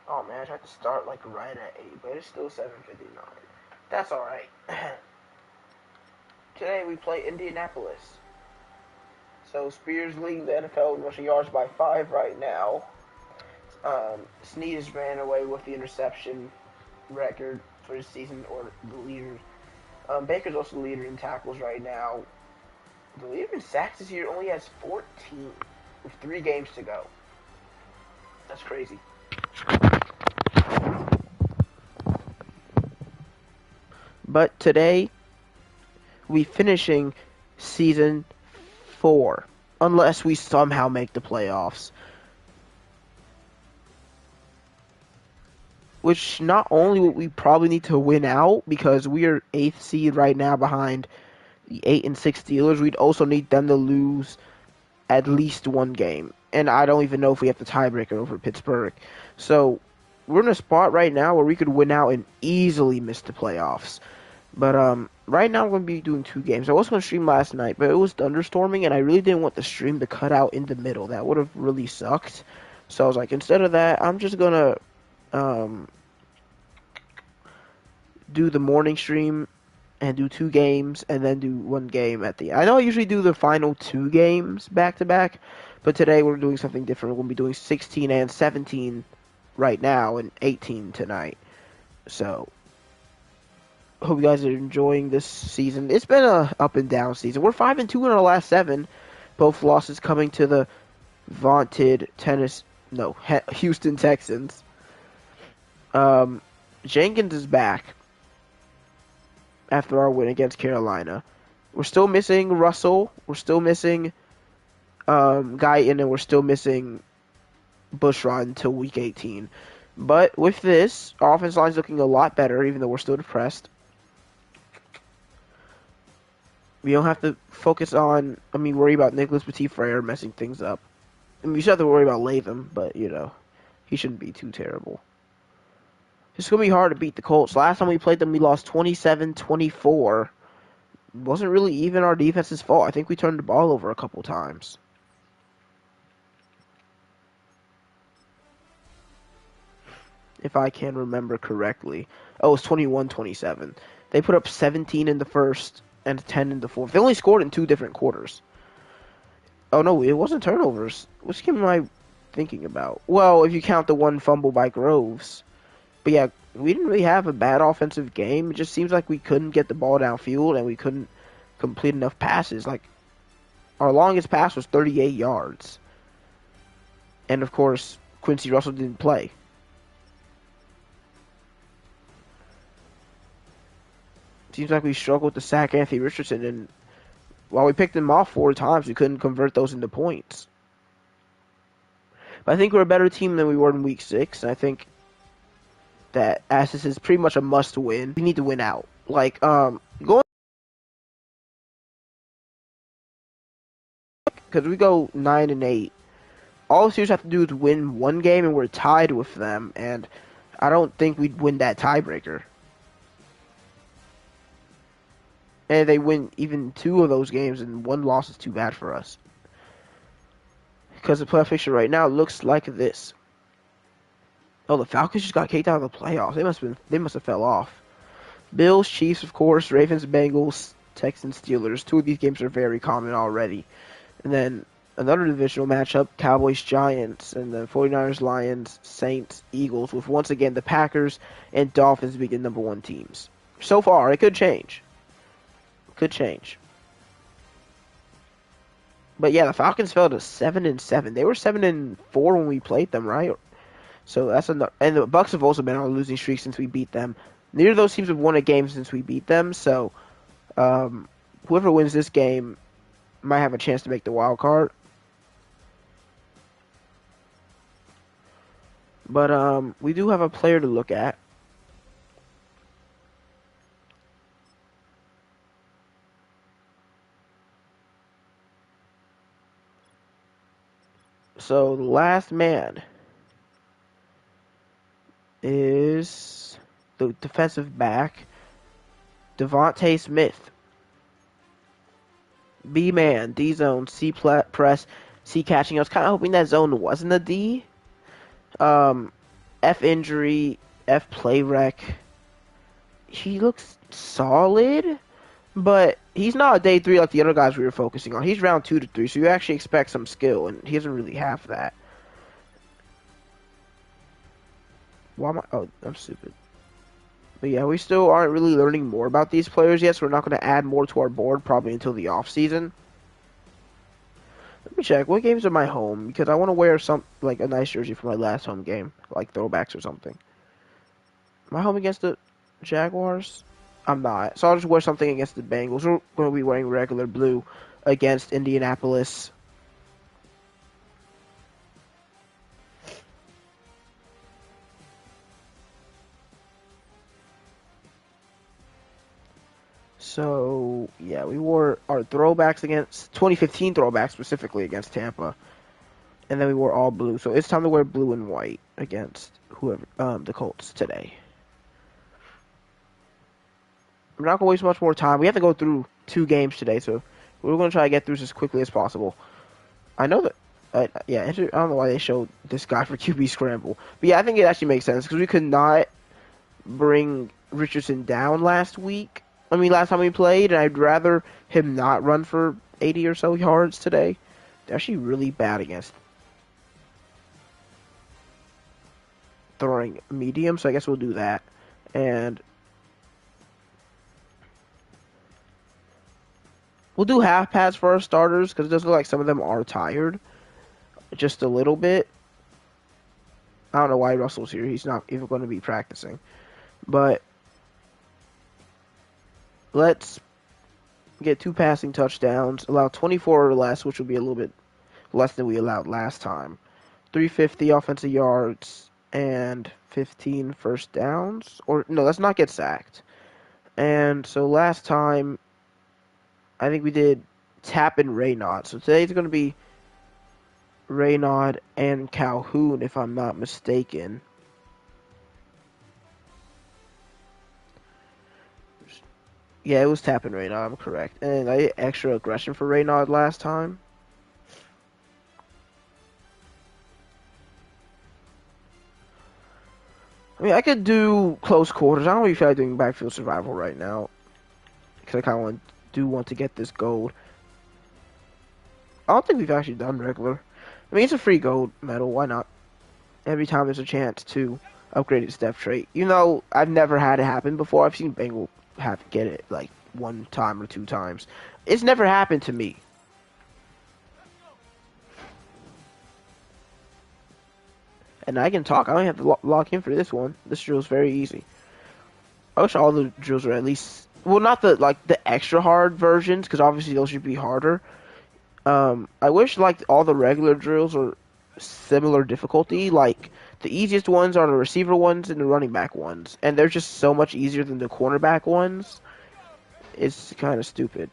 Oh man, I tried to start like right at 8, but it's still 7:59. That's alright. Today we play Indianapolis. So Spears leading the NFL in rushing yards by 5 right now. Snead ran away with the interception record for the season, or the leader. Baker's also the leader in tackles right now. The leader in sacks this year only has 14 with 3 games to go. That's crazy. But today, we finishing season 4, unless we somehow make the playoffs. Which not only would we probably need to win out, because we are 8th seed right now behind the 8 and 6 Steelers, we'd also need them to lose at least one game. And I don't even know if we have the tiebreaker over Pittsburgh. So we're in a spot right now where we could win out and easily miss the playoffs. But right now I'm going to be doing 2 games. I was going to stream last night, but it was thunderstorming, and I really didn't want the stream to cut out in the middle. That would have really sucked. So I was like, instead of that, I'm just going to do the morning stream and do 2 games, and then do 1 game at the end. I know I usually do the final 2 games back-to-back, but today we're doing something different. We're going to be doing 16 and 17 right now, and 18 tonight. So hope you guys are enjoying this season. It's been a up and down season. We're 5-2 in our last 7. Both losses coming to the vaunted Houston Texans. Jenkins is back after our win against Carolina. We're still missing Russell. We're still missing Guyton, and we're still missing Bushrod until week 18. But with this, our offense line's looking a lot better, even though we're still depressed. We don't have to worry about Nicholas Petit-Frere messing things up. We still have to worry about Latham, but, he shouldn't be too terrible. It's going to be hard to beat the Colts. Last time we played them, we lost 27-24. It wasn't really even our defense's fault. I think we turned the ball over a couple times. If I can remember correctly. Oh, it was 21-27. They put up 17 in the first and 10 in the fourth. They only scored in 2 different quarters. Oh, no, it wasn't turnovers. Which game am I thinking about? Well, if you count the 1 fumble by Groves. But yeah, we didn't really have a bad offensive game. It just seems like we couldn't get the ball downfield, and we couldn't complete enough passes. Like, our longest pass was 38 yards. And, of course, Quincy Russell didn't play. Seems like we struggled to sack Anthony Richardson, and while we picked him off 4 times, we couldn't convert those into points. But I think we're a better team than we were in Week 6, and I think that as this is pretty much a must-win, we need to win out. Like, going, because we go 9-8, all the Steelers have to do is win 1 game, and we're tied with them, and I don't think we'd win that tiebreaker. And if they win even 2 of those games, and 1 loss is too bad for us. Because the playoff picture right now looks like this. Oh, the Falcons just got kicked out of the playoffs. They must have fell off. Bills, Chiefs, of course, Ravens, Bengals, Texans, Steelers. 2 of these games are very common already. And then another divisional matchup, Cowboys, Giants, and the 49ers, Lions, Saints, Eagles, with once again the Packers and Dolphins being the number 1 teams. So far, it could change. Could change. But yeah, the Falcons fell to 7-7. They were 7-4 when we played them, right? So that's and the Bucks have also been on a losing streak since we beat them. Neither of those teams have won a game since we beat them. So whoever wins this game might have a chance to make the wild card. But we do have a player to look at. So the last man is the defensive back, Devontae Smith. B-man, D-zone, C-press, C-catching. I was kind of hoping that zone wasn't a D. F injury, F play wreck. He looks solid, but he's not day 3 like the other guys we were focusing on. He's round 2 to 3, so you actually expect some skill, and he doesn't really have that. Why am I? Oh, I'm stupid. But yeah, we still aren't really learning more about these players yet, so we're not going to add more to our board probably until the off season. Let me check. What games are my home? Because I want to wear some like a nice jersey for my last home game, like throwbacks or something. Am I home against the Jaguars? I'm not. So I'll just wear something against the Bengals. We're going to be wearing regular blue against Indianapolis. So, yeah, we wore our throwbacks against 2015 throwbacks specifically against Tampa. And then we wore all blue. So it's time to wear blue and white against whoever the Colts today. We're not going to waste much more time. We have to go through 2 games today, so we're going to try to get through this as quickly as possible. I know that yeah, I don't know why they showed this guy for QB scramble. But yeah, I think it actually makes sense because we could not bring Richardson down last week. I mean, last time we played, and I'd rather him not run for 80 or so yards today. They're actually really bad against throwing medium, so I guess we'll do that. And we'll do half pads for our starters because it does look like some of them are tired. Just a little bit. I don't know why Russell's here. He's not even going to be practicing. But let's get 2 passing touchdowns, allow 24 or less, which will be a little bit less than we allowed last time. 350 offensive yards and 15 first downs. Or, no, let's not get sacked. And so last time, I think we did Tap and Raynaud. So today's going to be Raynaud and Calhoun, if I'm not mistaken. Yeah, it was Tap and Raynaud, I'm correct. And I did extra aggression for Raynaud last time. I mean, I could do close quarters. I don't really feel like doing backfield survival right now. Because I kind of do want to get this gold. I don't think we've actually done regular. I mean, it's a free gold medal. Why not? Every time there's a chance to upgrade his depth trait. You know, I've never had it happen before. I've seen Bengal have to get it like 1 time or 2 times. It's never happened to me. And I can talk. I don't have to log in for this one. This drill is very easy. I wish all the drills were at least, well, not the extra hard versions, because obviously those should be harder. I wish like all the regular drills are similar difficulty. Like the easiest ones are the receiver ones and the running back ones, and they're just so much easier than the cornerback ones. It's kind of stupid.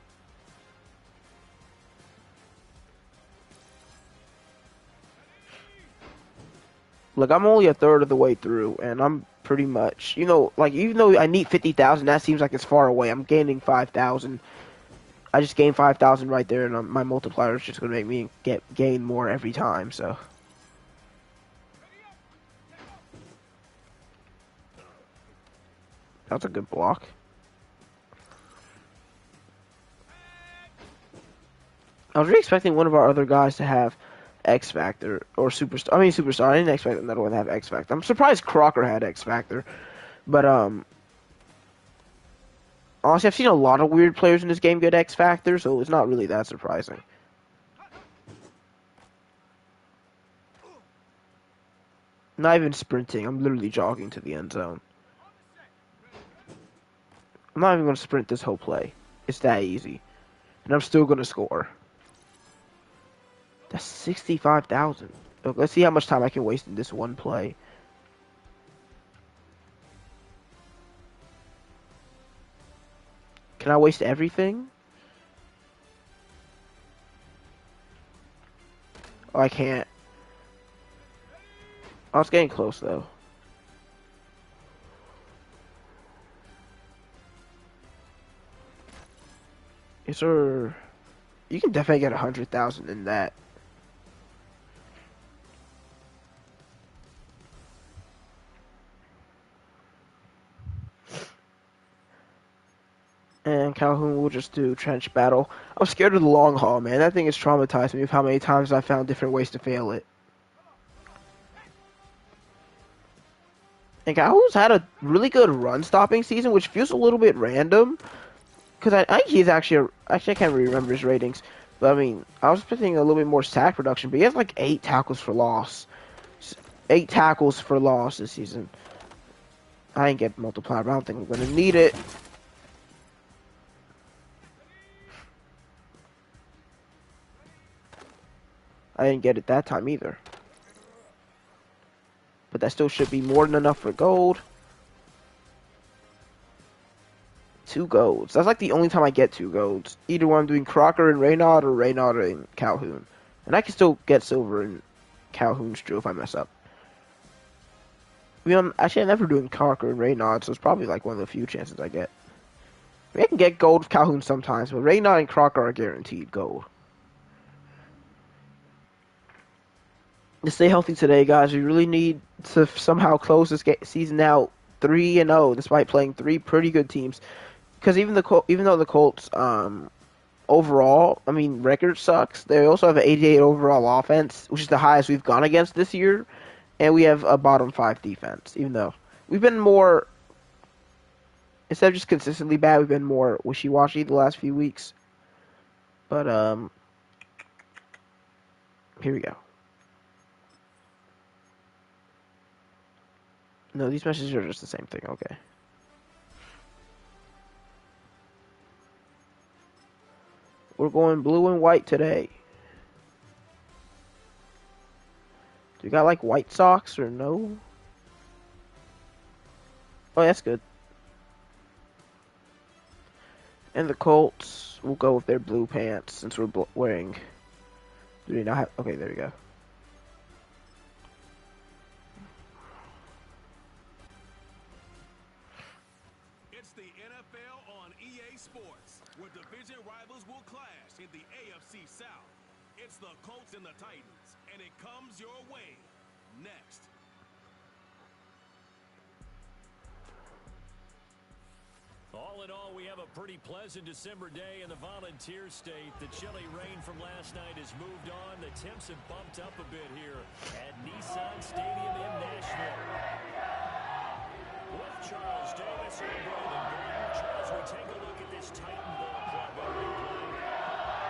Look, I'm only a third of the way through, and I'm pretty much, you know, like even though I need 50,000, that seems like it's far away. I'm gaining 5,000. I just gained 5,000 right there, and my multiplier is just gonna make me gain more every time. So that's a good block. I was really expecting one of our other guys to have X Factor or Superstar. I mean Superstar. I didn't expect another one to have X Factor. I'm surprised Crocker had X Factor, but honestly, I've seen a lot of weird players in this game get X Factor, so it's not really that surprising. Not even sprinting. I'm literally jogging to the end zone. I'm not even going to sprint this whole play. It's that easy. And I'm still going to score. That's 65,000. Let's see how much time I can waste in this one play. Can I waste everything? Oh, I can't. Oh, it's getting close, though. Is there... You can definitely get 100,000 in that. And Calhoun will just do trench battle. I'm scared of the long haul, man. That thing has traumatized me with how many times I found different ways to fail it. And Calhoun's had a really good run stopping season, which feels a little bit random. Because I think he's actually I can't really remember his ratings. But I mean, I was expecting a little bit more sack production, but he has like 8 tackles for loss. 8 tackles for loss this season. I didn't get multiplier, but I don't think I'm going to need it. I didn't get it that time either. But that still should be more than enough for gold. 2 golds. That's like the only time I get 2 golds. Either when I'm doing Crocker and Reynaud or Reynaud and Calhoun. And I can still get silver in Calhoun's Drew if I mess up. I mean, actually, I'm never doing Crocker and Reynaud, so it's probably like one of the few chances I get. I mean, I can get gold with Calhoun sometimes, but Reynaud and Crocker are guaranteed gold. To stay healthy today, guys, we really need to somehow close this season out 3-0, despite playing 3 pretty good teams. Because even though the Colts overall, I mean, record sucks, they also have an 88 overall offense, which is the highest we've gone against this year, and we have a bottom 5 defense. Even though we've been more, instead of just consistently bad, we've been more wishy-washy the last few weeks. But here we go. No, these messages are just the same thing. Okay. We're going blue and white today. Do you got like white socks or no? Oh, that's good. And the Colts will go with their blue pants since we're wearing. Do we not have? Okay, there we go. It's the NFL on EA Sports, where division rivals will clash in the AFC South. It's the Colts and the Titans, and it comes your way next. All in all, we have a pretty pleasant December day in the Volunteer State. The chilly rain from last night has moved on. The temps have bumped up a bit here at Nissan Stadium in Nashville. With Charles Davis and Brandon Gordon. Charles, we take a look at this Titan ball club that they play.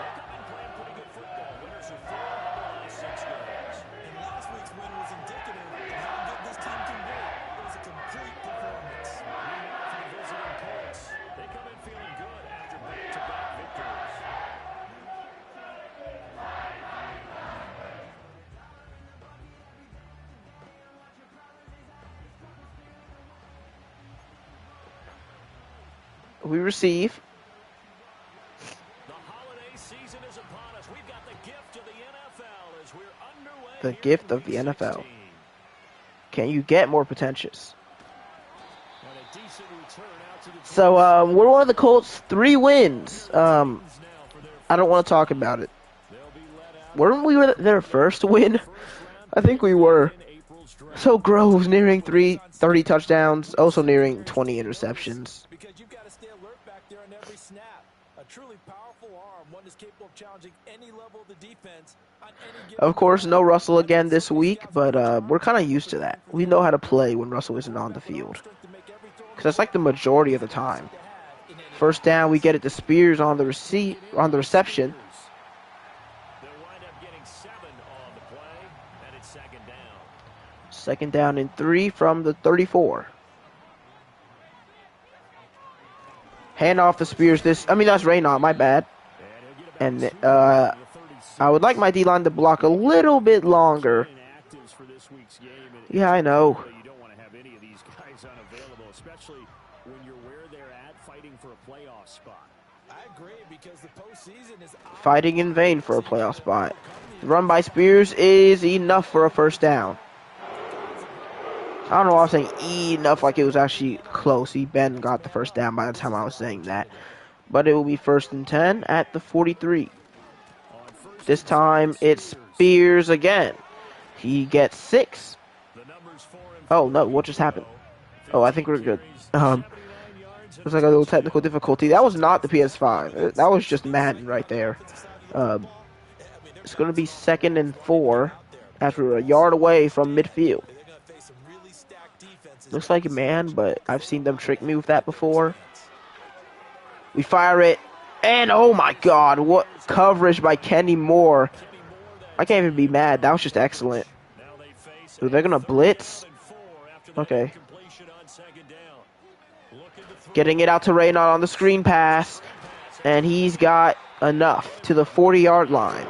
They've been playing pretty good football. Winners of 4 of the last 6 games. And last week's win was indicative of how good this team can be. It was a complete performance. Meanwhile, for the visiting Colts, they come in feeling good after back-to-back victories. We receive. The holiday season is upon us. We've got the gift of the NFL as we're underway. The gift of the NFL. Can you get more pretentious? So we're one of the Colts' 3 wins. I don't want to talk about it. Weren't we their first win? I think we were. So Groves nearing 30 touchdowns, also nearing 20 interceptions. Because you've got to stay alert back there on every snap. A truly powerful arm, one that's capable of challenging any level of the defense on any given. Of course, no Russell again this week, but we're kind of used to that. We know how to play when Russell isn't on the field. Because that's like the majority of the time. First down, we get it to Spears on the reception. They'll wind up getting 7 on the play, and it's 2nd down. 2nd down and 3 from the 34. Hand off to Spears. That's Reynaud, my bad. And I would like my D-line to block a little bit longer. Yeah, I know. You don't want to have any of these guys unavailable, especially when you're where they're at fighting for a playoff spot. I agree, because the postseason is Fighting in vain for a playoff spot. The run by Spears is enough for a first down. I don't know why I was saying enough like it was actually close. Ben got the first down by the time I was saying that. But it will be 1st and 10 at the 43. This time it's Spears again. He gets 6. Oh no, what just happened? Oh, I think we're good. It was like a little technical difficulty. That was not the PS5. That was just Madden right there. Um, it's going to be 2nd and 4 after a yard away from midfield. Looks like a man, but I've seen them trick me with that before. We fire it, and oh my god, what coverage by Kenny Moore. I can't even be mad. That was just excellent. So they're going to blitz. Okay. Getting it out to Reynard on the screen pass, and he's got enough to the 40-yard line.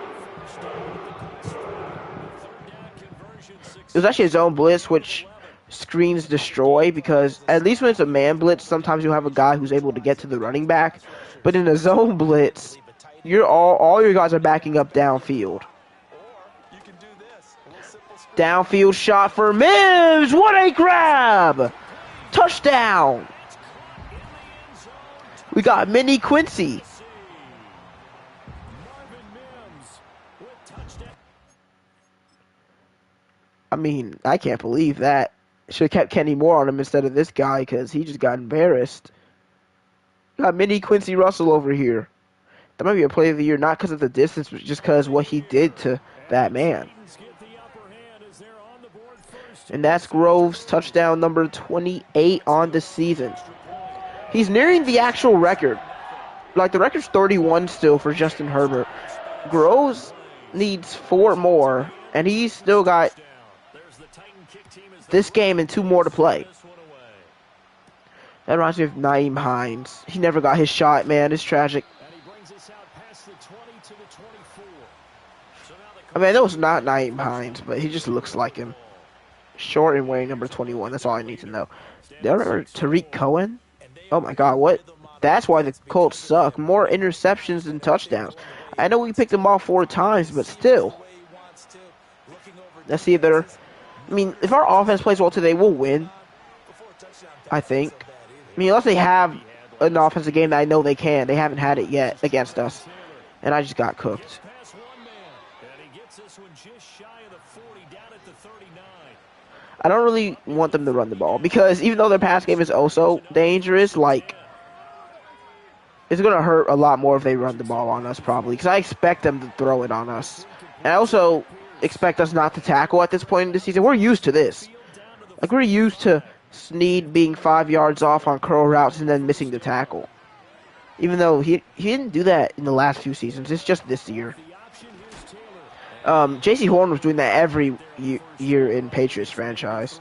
It was actually his own blitz, which screens destroy, because at least when it's a man blitz, sometimes you'll have a guy who's able to get to the running back. But in a zone blitz, you're all your guys are backing up downfield. Downfield shot for Mims. What a grab! Touchdown! We got Mini Quincy. I mean, I can't believe that. Should have kept Kenny Moore on him instead of this guy, because he just got embarrassed. Got Mini Quincy Russell over here. That might be a play of the year, not because of the distance, but just because what he did to that man. And that's Groves' touchdown number 28 on the season. He's nearing the actual record. Like, the record's 31 still for Justin Herbert. Groves needs 4 more, and he's still got this game and 2 more to play. That reminds me of Nyheim Hines. He never got his shot, man. It's tragic. I mean, I know it's not Nyheim Hines, but he just looks like him. Short and wearing number 21. That's all I need to know. Do I remember Tariq Cohen? Oh my god, what? That's why the Colts suck. More interceptions than touchdowns. I know we picked them off 4 times, but still. Let's see if they're... I mean, if our offense plays well today, we'll win. I think. I mean, unless they have an offensive game that I know they can. They haven't had it yet against us. And I just got cooked. I don't really want them to run the ball, because even though their pass game is also dangerous, like, it's going to hurt a lot more if they run the ball on us, probably, because I expect them to throw it on us. And I also expect us not to tackle at this point in the season. We're used to this. Like, we're used to Snead being 5 yards off on curl routes and then missing the tackle. Even though he didn't do that in the last few seasons. It's just this year. J.C. Horn was doing that every year in Patriots franchise.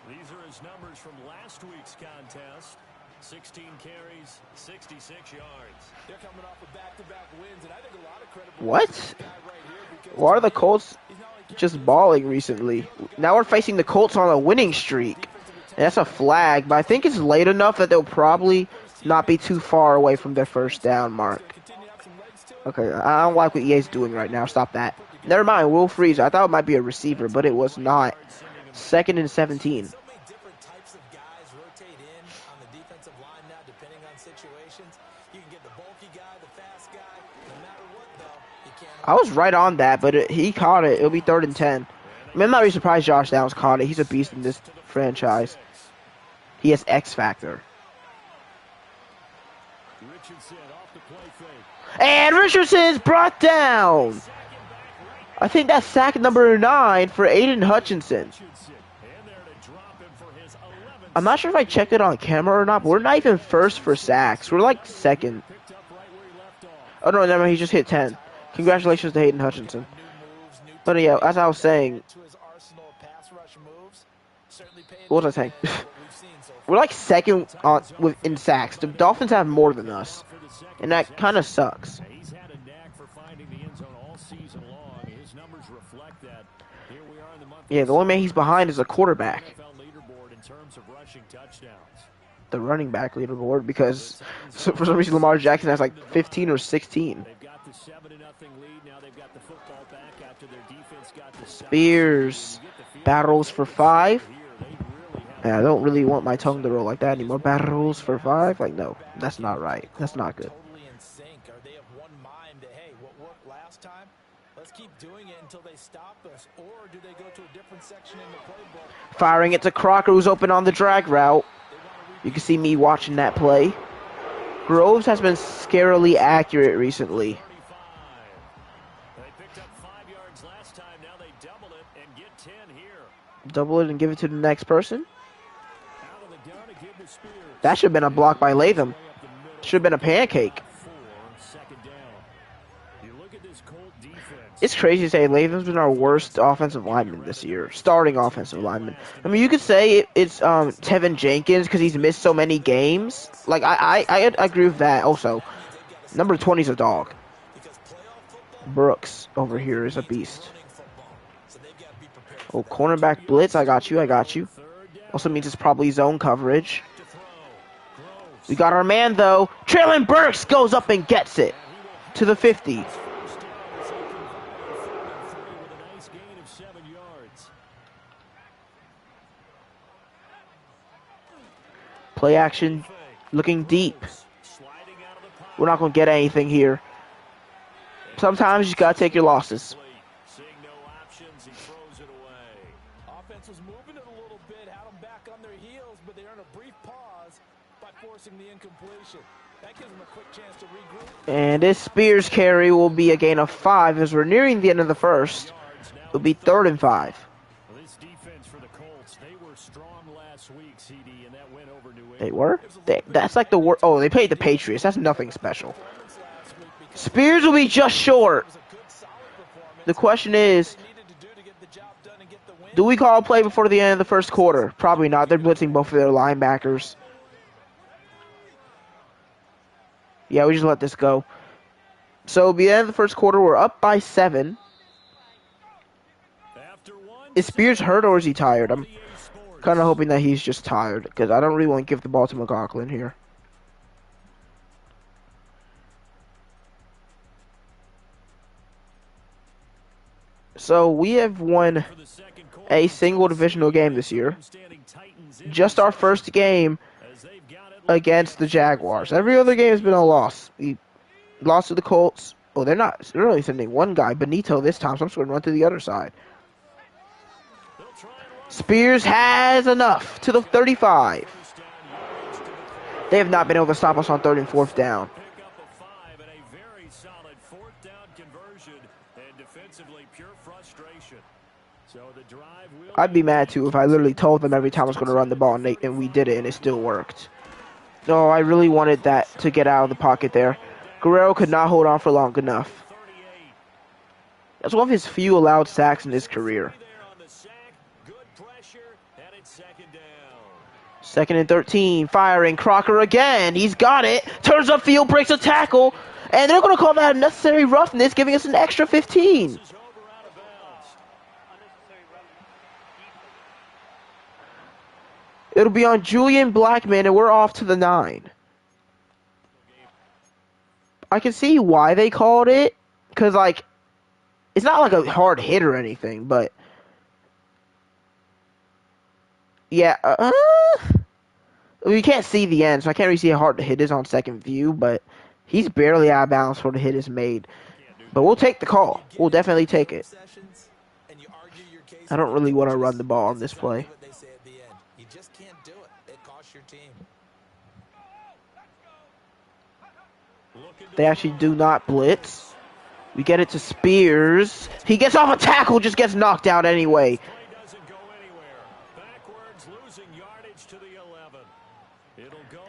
These are his numbers from last week's contest. 16 carries, 66 yards. They're coming off of back-to-back wins, and I think a lot of credit. What? Why are the Colts just balling recently? Now we're facing the Colts on a winning streak. And that's a flag, but I think it's late enough that they'll probably not be too far away from their first down mark. Okay, I don't like what EA's doing right now. Stop that. Never mind, Will Freeze. I thought it might be a receiver, but it was not. 2nd and 17. I was right on that, but he caught it. It'll be 3rd and 10. I mean, I'm not really surprised Josh Downs caught it. He's a beast in this franchise. He has X Factor. And Richardson's brought down. I think that's sack number 9 for Aiden Hutchinson. I'm not sure if I checked it on camera or not, but we're not even first for sacks. We're like 2nd. Oh, no, never mind. He just hit 10. Congratulations to Aiden Hutchinson. But yeah, as I was saying, what was I saying? We're like 2nd in sacks. The Dolphins have more than us. And that kind of sucks. He's had a knack for finding the end zone all season long. His numbers reflect that. Here we are in the month. Yeah, the only man he's behind is a quarterback. The running back leaderboard, because for some reason Lamar Jackson has like 15 or 16. Spears battles for 5. And I don't really want my tongue to roll like that anymore. Battles for 5? Like, no, that's not right. That's not good. Firing it to Crocker, who's open on the drag route. You can see me watching that play. Groves has been scarily accurate recently. 35. They picked up 5 yards last time. Now they double it and get 10 here. Double it and give it to the next person. Out of the gun to give to Spears. That should have been a block by Latham. Should have been a pancake. 4, second down. You look at this Colt defense. It's crazy to say Latham's been our worst offensive lineman this year. Starting offensive lineman. I mean, you could say it's Tevin Jenkins because he's missed so many games. Like, I agree with that also. Number 20 is a dog. Brooks over here is a beast. Oh, cornerback blitz. I got you. I got you. Also means it's probably zone coverage. We got our man, though. Traylon Burks goes up and gets it to the 50. Play action, looking deep. We're not going to get anything here. Sometimes you got to take your losses. Seeing no options, he throws it away. Offense was moving it a little bit, had them back on their heels, but they earned a brief pause by forcing the incompletion. That gives them a quick chance to regroup. And this Spears carry will be a gain of 5 as we're nearing the end of the first. It'll be 3rd and 5. This defense for the Colts, they were strong last week, CD, and that went over New England. They were? That's like the worst. Oh, they played the Patriots. That's nothing special. Spears will be just short. The question is, do we call a play before the end of the first quarter? Probably not. They're blitzing both of their linebackers. Yeah, we just let this go. So, at the end of the first quarter, we're up by 7. Is Spears hurt or is he tired? I'm kind of hoping that he's just tired because I don't really want to give the ball to McLaughlin here. So we have won a single divisional game this year. Just our first game against the Jaguars. Every other game has been a loss. We lost to the Colts. Oh, they're only sending one guy, Benito, this time, so I'm just going to run to the other side. Spears has enough to the 35. They have not been able to stop us on 3rd and 4th down. I'd be mad too if I literally told them every time I was going to run the ball and we did it and it still worked. No, I really wanted that to get out of the pocket there. Guerrero could not hold on for long enough. That's one of his few allowed sacks in his career. 2nd and 13, firing Crocker again. He's got it. Turns upfield, breaks a tackle. And they're going to call that unnecessary roughness, giving us an extra 15. It'll be on Julian Blackman, and we're off to the 9. I can see why they called it, because, like, it's not like a hard hit or anything, but yeah, you can't see the end, so I can't really see how hard the hit is on second view, but he's barely out of bounds before the hit is made. But we'll take the call. We'll definitely take it. I don't really want to run the ball on this play. They actually do not blitz. We get it to Spears. He gets off a tackle, just gets knocked out anyway.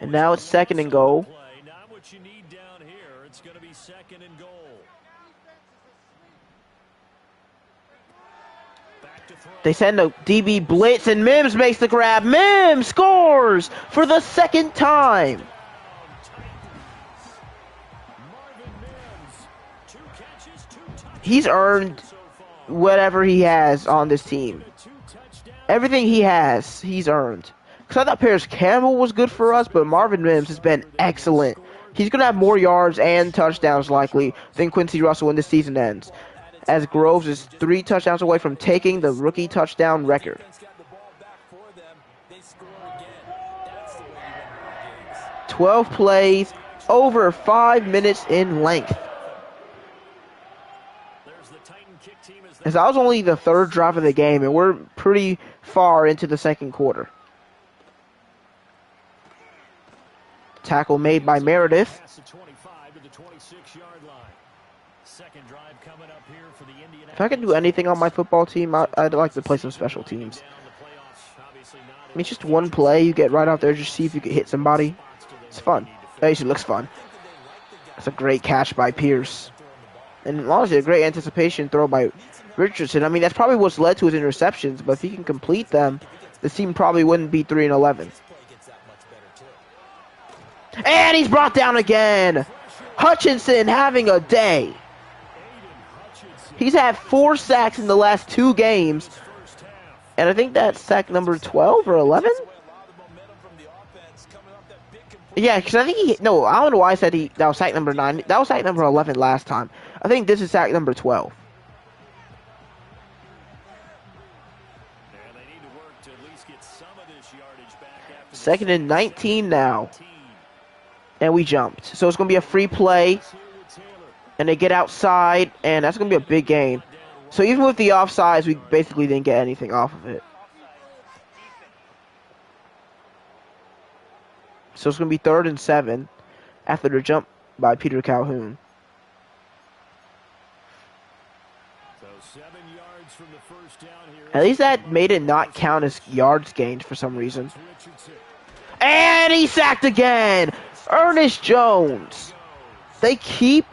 And now it's 2nd and goal. They send a DB blitz, and Mims makes the grab. Mims scores for the 2nd time. He's earned whatever he has on this team. Everything he has, he's earned. Because I thought Paris Campbell was good for us, but Marvin Mims has been excellent. He's going to have more yards and touchdowns likely than Quincy Russell when the season ends, as Groves is 3 touchdowns away from taking the rookie touchdown record. 12 plays, over 5 minutes in length. As that was only the 3rd drive of the game, and we're pretty far into the 2nd quarter. Tackle made by Meredith. Past the 25 to the 26-yard line. Second drive coming up here for the Indianapolis. If I could do anything on my football team, I'd like to play some special teams. I mean, just one play, you get right out there, just see if you can hit somebody. It's fun. It actually looks fun. That's a great catch by Pierce. And honestly, a great anticipation throw by Richardson. I mean, that's probably what's led to his interceptions, but if he can complete them, the team probably wouldn't be 3-11. And he's brought down again. Hutchinson having a day. He's had 4 sacks in the last 2 games. And I think that's sack number 12 or 11? Yeah, because I think I don't know why I said that was sack number 9. That was sack number 11 last time. I think this is sack number 12. Second and 19 now. And we jumped. So it's going to be a free play. And they get outside, and that's going to be a big gain. So even with the offsides, we basically didn't get anything off of it. So it's going to be 3rd and 7 after the jump by Peter Calhoun. So 7 yards from the first down here. At least that made it not count as yards gained for some reason. And he sacked again! Ernest Jones! They keep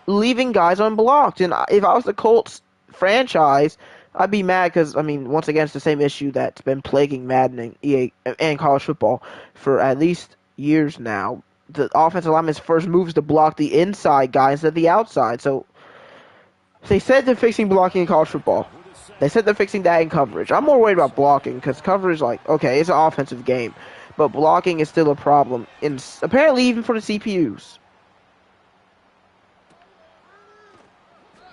leaving guys unblocked. And if I was the Colts franchise, I'd be mad because, I mean, once again, it's the same issue that's been plaguing Madden and EA and college football for at least years now. The offensive lineman's first move is to block the inside guy instead of the outside. So they said they're fixing blocking in college football. They said they're fixing that in coverage. I'm more worried about blocking because coverage, like, okay, it's an offensive game. But blocking is still a problem, apparently even for the CPUs.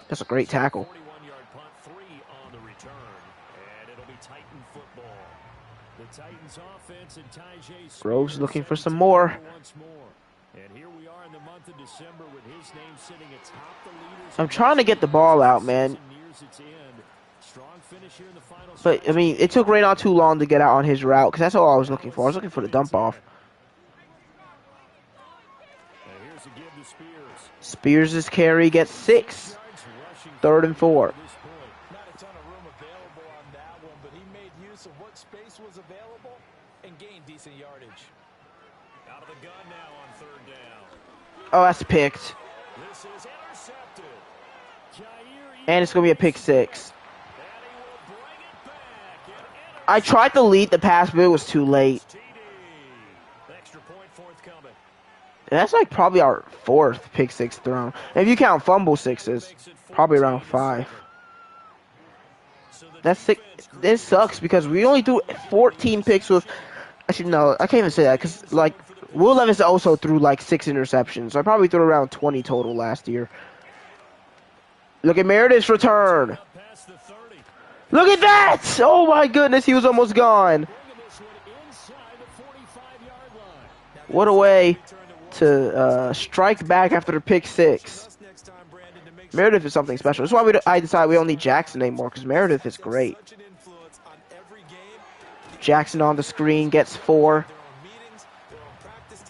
That's a great tackle. 41-yard punt, 3 on the return, and it'll be Titan football. The Titans offense and Tyjae Spears Groves looking for some more. Once more. And here we are in the month of December with his name sitting atop the leaders. I'm trying to get the ball out, man. Strong finish here in the final. But, I mean, it took Ray not too long to get out on his route because that's all I was looking for. I was looking for the dump off. Here's a give to Spears. Spears' carry gets 6. 3rd and 4. Not a ton of room available on that one, but he made use of what space was available and gained decent yardage. Out of the gun now on 3rd down. Oh, that's picked. This is intercepted. And it's going to be a pick 6. I tried to lead the pass, but it was too late. Extra point forthcoming. That's like probably our 4th pick 6 thrown. And if you count fumble 6s, probably around 5. That's sick. This sucks because we only threw 14 picks with. Actually, no, I can't even say that because like Will Levis also threw like 6 interceptions. So I probably threw around 20 total last year. Look at Meredith's return. Look at that! Oh my goodness, he was almost gone. What a way to strike back after the pick 6. Meredith is something special. That's why I decided we don't need Jackson anymore, because Meredith is great. Jackson on the screen gets 4.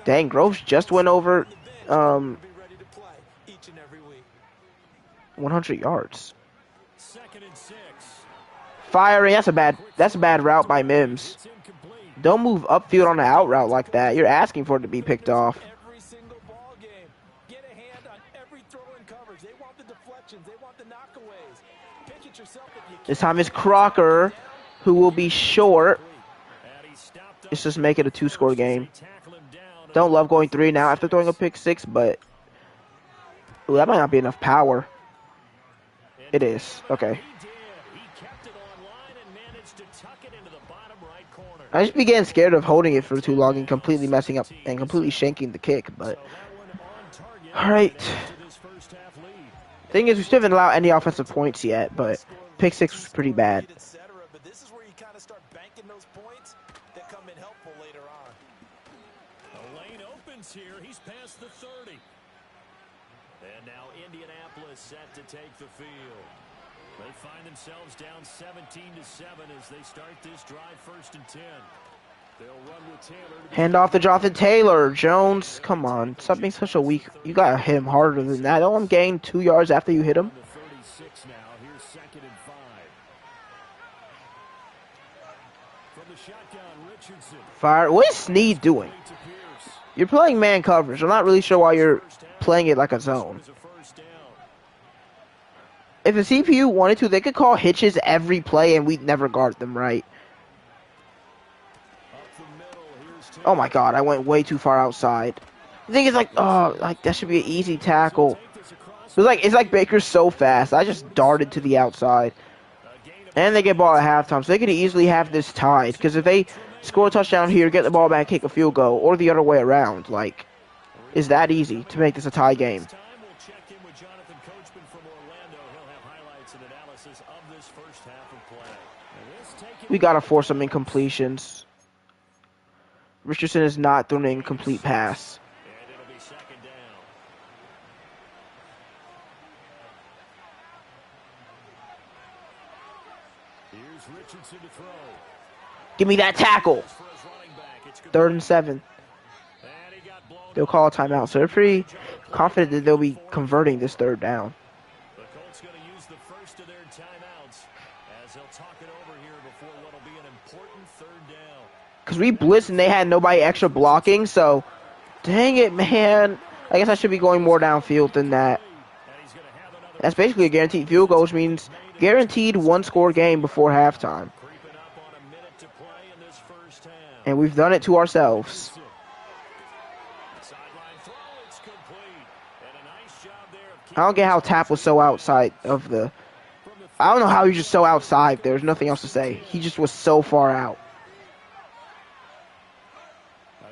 Dang, Groves just went over 100 yards. Firing, that's a bad route by Mims. Don't move upfield on the out route like that. You're asking for it to be picked off. Every single ball game. Get a hand on every throw in coverage. They want the deflections. They want the knockaways. Pitch it yourself if you can. This time it's Crocker, who will be short. Let's just make it a 2-score game. Don't love going 3 now after throwing a pick 6, but ooh, that might not be enough power. It is. Okay. I just began scared of holding it for too long and completely messing up and completely shanking the kick, but alright. Thing is, we still haven't allowed any offensive points yet, but pick 6 was pretty bad. But this is where you kind of start banking those points that come in helpful later on. The lane opens here. He's past the 30. And now Indianapolis set to take the field. They find themselves down 17-7 as they start this drive 1st and 10. They'll run with Taylor to Hand begin off to the Jonathan Taylor. Jones, come on. Stop being such a weak. You gotta hit him harder than that. Don't let him gain 2 yards after you hit him. on the 36 now. Here's 2nd and 5. From the shotgun, Richardson. Fire. What is Snead doing? Complete to Pierce. You're playing man coverage. I'm not really sure why you're playing it like a zone. It's a first down. If the CPU wanted to, they could call hitches every play and we'd never guard them right. Up the middle, here's Oh my god, I went way too far outside. The thing is like, oh, like that should be an easy tackle. take this across. It's like Baker's so fast. I just darted to the outside. A gain of And they get ball at halftime, so they could easily have this tied. Because if they score a touchdown here, get the ball back, kick a field goal, or the other way around, like, it's that easy to make this a tie game. time. We'll check in with Jonathan Coachman from Orlando. He'll have highlights and analysis of this first half of play. And this taken We gotta force some incompletions. Richardson is not throwing an incomplete pass. and it'll be 2nd down. Here's Richardson to throw. Give me that tackle. For his running back, it's 3rd and 7. and he got blown. They'll call a timeout, so they're pretty confident that they'll be converting this 3rd down. The Colts going to use the first of their timeouts as they'll talk it over here before what'll be an important 3rd down. Because we blitzed and they had nobody extra blocking, so dang it, man. I guess I should be going more downfield than that. And he's going to have another That's basically a guaranteed field goal, which means guaranteed 1-score game before halftime. creeping up on a minute to play in this first half. And we've done it to ourselves. Sideline throw, it's complete. And a nice job there of I don't get how Tap was so outside of the... I don't know how he's just so outside. There's nothing else to say. He just was so far out.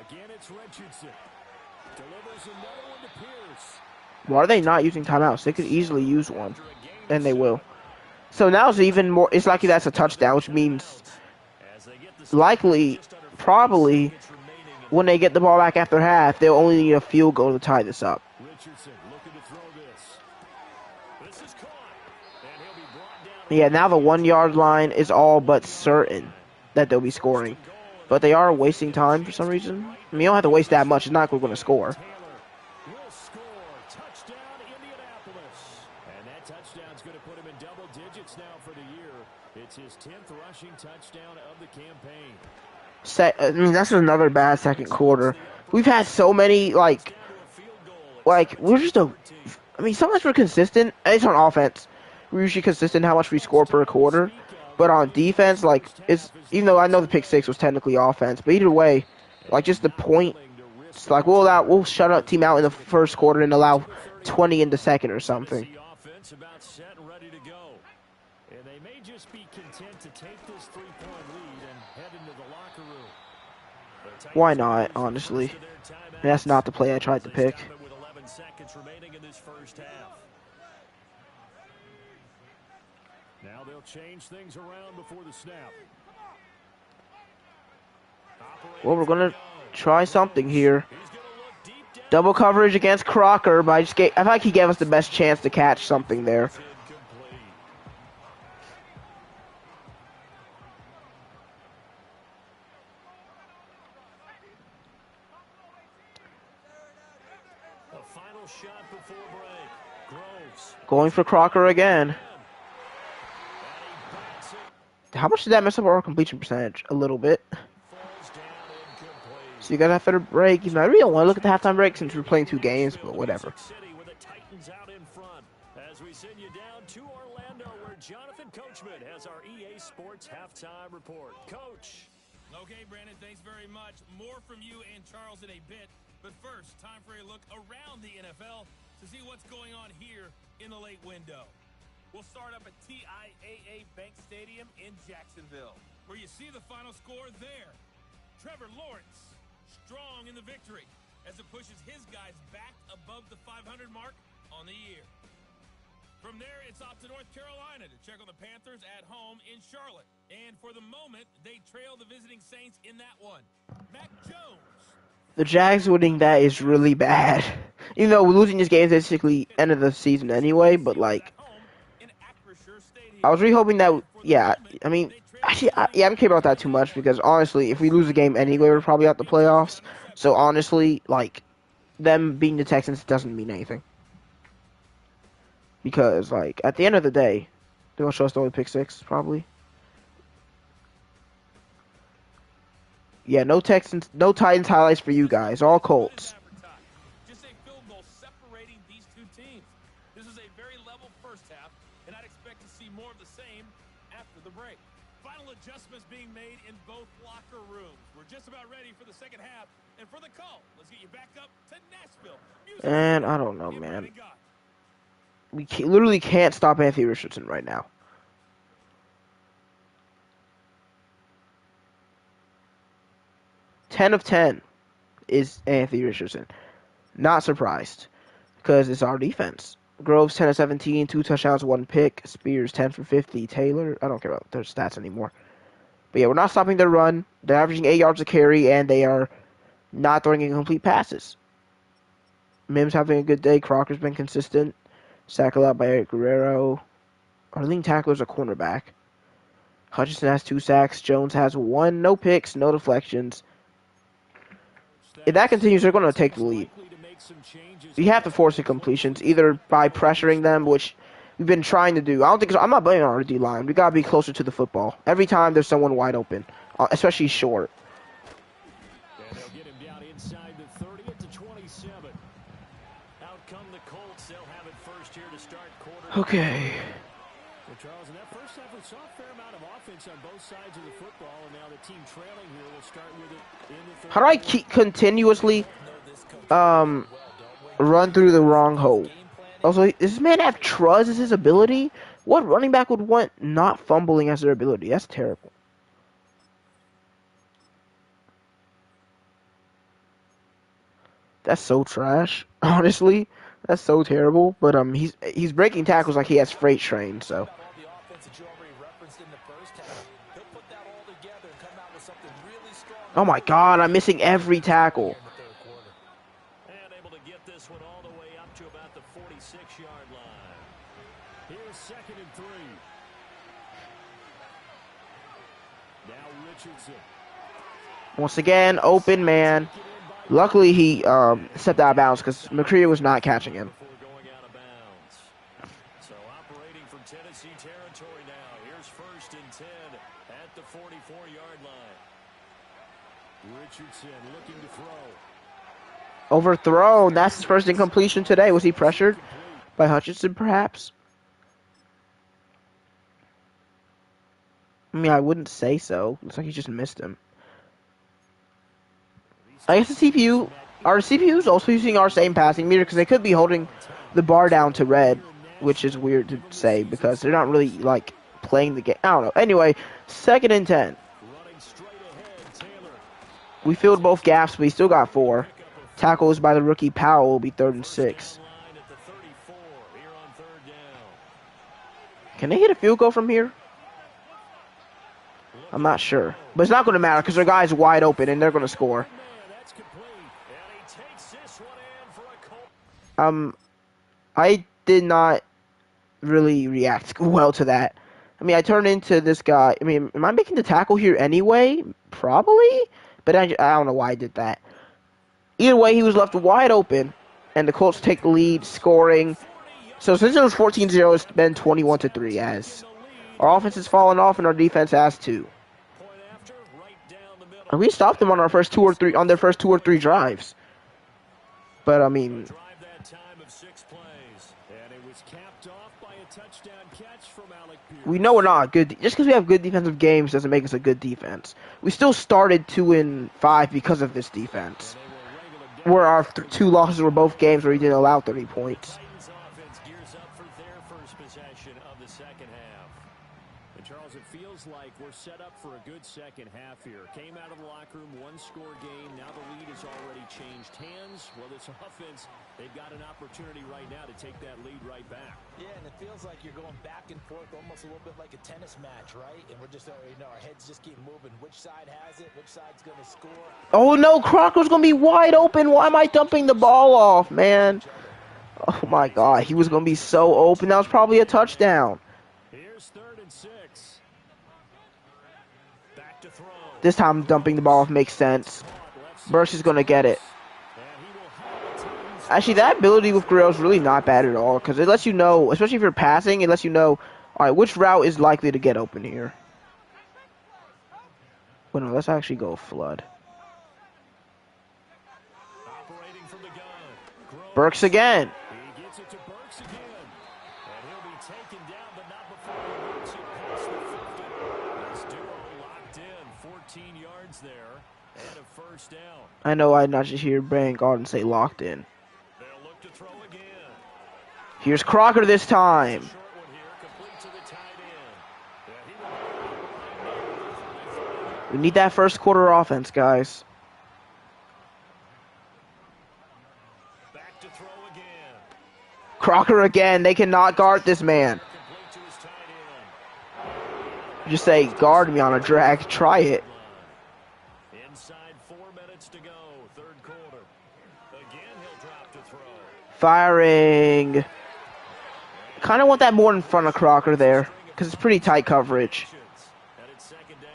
again, it's Richardson. Delivers another one to Pierce. Why are they not using timeouts? They could easily use one. And they will. So now it's even more... It's likely that's a touchdown, which means As they get the likely, probably, when they get the ball back after half, they'll only need a field goal to tie this up. Richardson looking to throw this. This is caught. And he'll be brought down. Yeah, now the 1-yard line is all but certain that they'll be scoring. But they are wasting time for some reason. I mean, you don't have to waste that much. It's not like we're going to score. Taylor will score. Touchdown, Indianapolis. And that touchdown's going to put him in double digits now for the year. It's his 10th rushing touchdown of the campaign. I mean, that's another bad second quarter. We've had so many, like, we're just a... I mean, sometimes we're consistent. It's on offense. We're usually consistent how much we score per quarter. But on defense, like, it's... Even though I know the pick six was technically offense, but either way, like, just the point... It's like, we'll shut up team out in the first quarter and allow 20 in the second or something. The offense about set and ready to go. And they may just be content to take this 3-point lead and head into the locker room. The Titans Why not, honestly? to their timeouts. That's not the play I tried to pick. Stop it with 11 seconds remaining in this first half. Now they'll change things around before the snap. Well, we're going to try something here. He's going to look deep down. Double coverage against Crocker, but I feel like he gave us the best chance to catch something there. It's incomplete. A final shot before break. Groves. Going for Crocker again. And he backs it. How much did that mess up our completion percentage? A little bit. Falls down incomplete. So you got after the break. Even though I really don't want to look at the halftime break since we're playing 2 games, but whatever. City with the Titans out in front. As we send you down to Orlando, where Jonathan Coachman has our EA Sports halftime report. Coach. Okay, Brandon, thanks very much. More from you and Charles in a bit. But first, time for a look around the NFL to see what's going on here in the late window. We'll start up at TIAA Bank Stadium in Jacksonville, where you see the final score there. Trevor Lawrence, strong in the victory as it pushes his guys back above the 500 mark on the year. From there, it's off to North Carolina to check on the Panthers at home in Charlotte. And for the moment, they trail the visiting Saints in that one. Mac Jones. The Jags winning that is really bad. Even though losing this game is basically end of the season anyway, but like, At home in Acrisure Stadium. I was really hoping that, yeah, I mean, Actually, yeah, I don't care about that too much because honestly, if we lose the game anyway, we're probably out the playoffs. So honestly, like them beating the Texans doesn't mean anything because like at the end of the day, they're gonna show us the only pick six probably. Yeah, no Texans, no Titans highlights for you guys. All Colts. Just a field goal separating these two teams. This is a very level first half, and I'd expect to see more of the same after the break. Final adjustments being made in both locker rooms. We're just about ready for the second half and for the call. Let's get you back up to Nashville. And I don't know, man. We literally can't stop Anthony Richardson right now. 10 of 10 is Anthony Richardson. Not surprised because it's our defense. Groves 10 of 17, 2 touchdowns, 1 pick. Spears 10 for 50. Taylor, I don't care about their stats anymore. But yeah, we're not stopping their run. They're averaging 8 yards a carry, and they are not throwing incomplete passes. Mims having a good day. Crocker's been consistent. Sack allowed by Eric Guerrero. Our leading tackler is a cornerback. Hutchinson has 2 sacks. Jones has 1. No picks, no deflections. If that continues, they're going to take the lead. We have to force incompletions, either by pressuring them, which we've been trying to do. I'm not blaming our D line. We got to be closer to the football. Every time there's someone wide open, especially short. And they'll get him down inside the 30 to 27. Out come the Colts. They'll have it first here to start quarter. Okay. Well, Charles, in that first half, we saw a fair amount of offense on both sides of the football, and now the team trailing here will start with it in the third. How do I keep continuously run through the wrong hole? Also, does this man have trust as his ability? What running back would want not fumbling as their ability? That's terrible. That's so trash. Honestly, that's so terrible. But he's breaking tackles like he has freight train. So. Oh my God! I'm missing every tackle. And able to get this one all the way up to about the 46-yard line. Here's 2nd and 3. Now Richardson. Once again, open man. Luckily, he stepped out of bounds because McCreary was not catching him. So operating from Tennessee territory now. Here's 1st and 10 at the 44-yard line. Richardson looking to throw. Overthrown. That's his first incompletion today. Was he pressured by Hutchinson, perhaps? I mean, I wouldn't say so. Looks like he just missed him. I guess the CPU, our CPU is also using our same passing meter because they could be holding the bar down to red, which is weird to say because they're not really, like, playing the game. I don't know. Anyway, 2nd and 10. We filled both gaps, but he still got 4. Tackles by the rookie Powell will be 3rd and 6. Can they hit a field goal from here? I'm not sure. But it's not going to matter because their guy's wide open and they're going to score. I did not really react well to that. I mean, I turned into this guy. I mean, am I making the tackle here anyway? Probably. But I don't know why I did that. Either way, he was left wide open, and the Colts take the lead, scoring. So since it was 14-0, it's been 21-3 as our offense has fallen off and our defense has too. And we stopped them on their first 2 or 3 drives. But I mean, we know we're not good. Just because we have good defensive games doesn't make us a good defense. We still started 2-5 because of this defense. Where our 2 losses were both games where we didn't allow 30 points. Charles, it feels like we're set up for a good second half here. Came out of the locker room, 1-score game. Now the lead has already changed hands. Well, this offense, they've got an opportunity right now to take that lead right back. Yeah, and it feels like you're going back and forth almost a little bit like a tennis match, right? And we're just, our heads just keep moving. Which side has it? Which side's going to score? Oh, no, Crocker's going to be wide open. Why am I dumping the ball off, man? Oh, my God. He was going to be so open. That was probably a touchdown. Here's 3rd and 6. This time dumping the ball off makes sense. Burks is going to get it. Actually, that ability with Guerrero is really not bad at all, because it lets you know, especially if you're passing, it lets you know, all right, which route is likely to get open here. Well, no, let's actually go flood. Burks again. He gets it to Burks again. And he'll be taken down, but not before he works it past the 50. This duo locked in, 14 yards there, and a first down. I know I not just hear Brandon Garden say locked in. They'll look to throw again. Here's Crocker this time. Short one here, complete to the tight end. We need that first quarter offense, guys. Back to throw again. Crocker again. They cannot guard this man. Complete to his tight end. Just say, guard me on a drag. Try it. Inside 4 minutes to go, third quarter. Again, he'll drop to throw. Firing. Kind of want that more in front of Crocker there, because it's pretty tight coverage. And it's second down.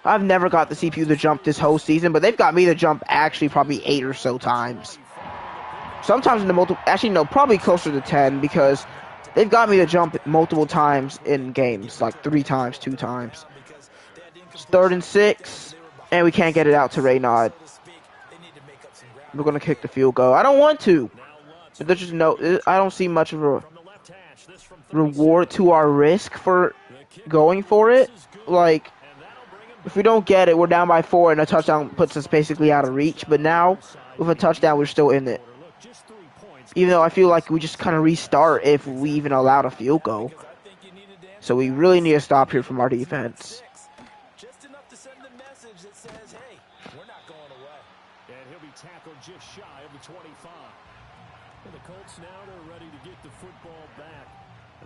I've never got the CPU to jump this whole season, but they've got me to jump actually probably 8 or so times. Sometimes in the multiple, actually no, probably closer to 10, because they've got me to jump multiple times in games, like 3 times, 2 times. It's 3rd and 6, and we can't get it out to Raynaud. We're going to kick the field goal. I don't want to, but there's just no, I don't see much of a reward to our risk for going for it. Like, if we don't get it, we're down by 4, and a touchdown puts us basically out of reach. But now, with a touchdown, we're still in it. Even though I feel like we just kind of restart if we even allowed a field goal. So we really need to stop here from our defense. Just enough to send the message that says, hey, we're not going away. And he'll be tackled just shy of the 25. And the Colts now, they're ready to get the football back.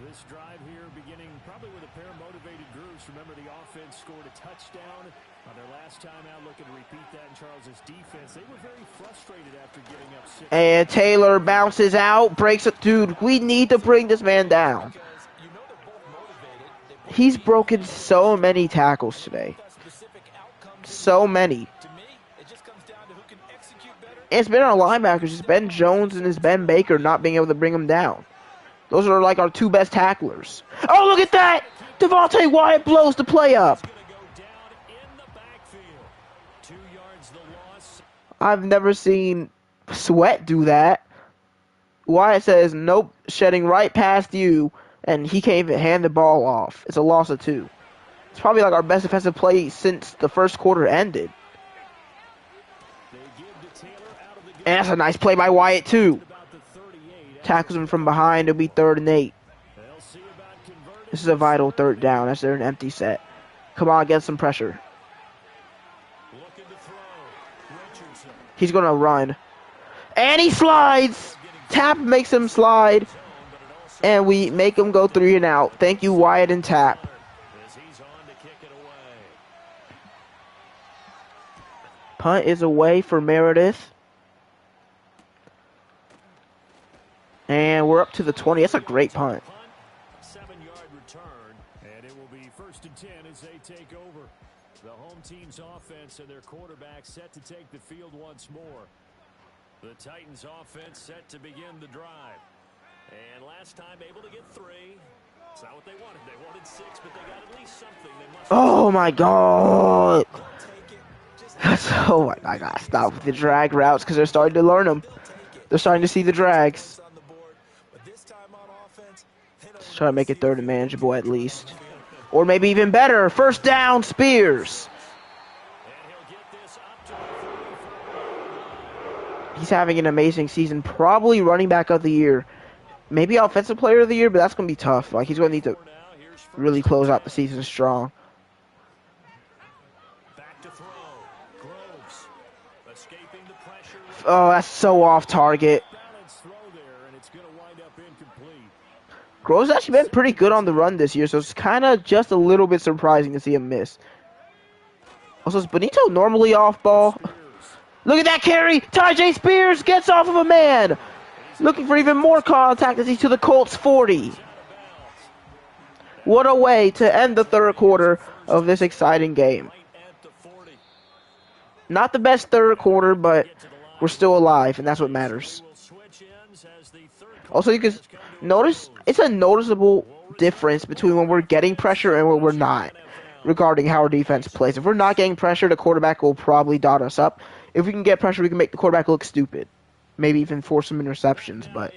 This drive here beginning probably with a pair of motivated groups. Remember, the offense scored a touchdown on their last time out, looking to repeat that in Charles's defense. They were very frustrated after getting up 6. And Taylor bounces out, breaks it. Dude, we need to bring this man down. He's broken so many tackles today. So many. And it's been our linebackers. It's Ben Jones and it's Ben Baker not being able to bring him down. Those are like our 2 best tacklers. Oh, look at that! Devontae Wyatt blows the play up. I've never seen Sweat do that. Wyatt says, nope, shedding right past you, and he can't even hand the ball off. It's a loss of 2. It's probably like our best defensive play since the first quarter ended. And that's a nice play by Wyatt, too. Tackles him from behind. It'll be 3rd and 8. This is a vital 3rd down. That's an empty set. Come on, get some pressure. He's going to run. And he slides. Tap makes him slide. And we make him go 3 and out. Thank you, Wyatt and Tap. Punt is away for Meredith. And we're up to the 20. That's a great punt. 7-yard return, and it will be 1st and 10 as they take over. The home team's offense and their quarterback set to take the field once more. The Titans offense set to begin the drive. And last time able to get 3. It's not what they wanted. They wanted 6, but they got at least something. They must. Oh my God. Oh my God. I gotta stop with the drag routes because they're starting to learn them. They're starting to see the drags. Let's try to make it 3rd and manageable at least. Or maybe even better. 1st down, Spears. He's having an amazing season. Probably running back of the year. Maybe offensive player of the year, but that's going to be tough. Like, he's going to need to really close out the season strong. Oh, that's so off target. Grove's actually been pretty good on the run this year, so it's kind of just a little bit surprising to see him miss. Also, is Benito normally off ball? Look at that carry! Tyjae Spears gets off of a man! Looking for even more contact as he's to the Colts 40. What a way to end the third quarter of this exciting game. Not the best third quarter, but we're still alive, and that's what matters. Also, you can notice it's a noticeable difference between when we're getting pressure and when we're not, regarding how our defense plays. If we're not getting pressure, the quarterback will probably dot us up. If we can get pressure, we can make the quarterback look stupid. Maybe even force some interceptions, but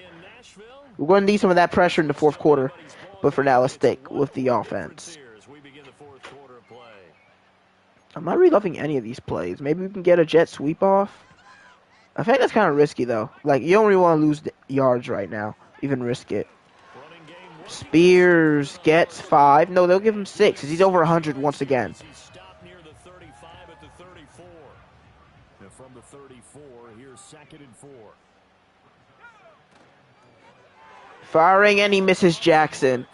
we're going to need some of that pressure in the fourth quarter. But for now, let's stick with the offense. I'm not really loving any of these plays. Maybe we can get a jet sweep off. I think that's kind of risky, though. Like, you don't really want to lose yards right now. Even risk it. Spears gets 5. No, they'll give him 6 because he's over 100 once again. From the 34, here's 2nd and 4. Firing, and he misses Jackson.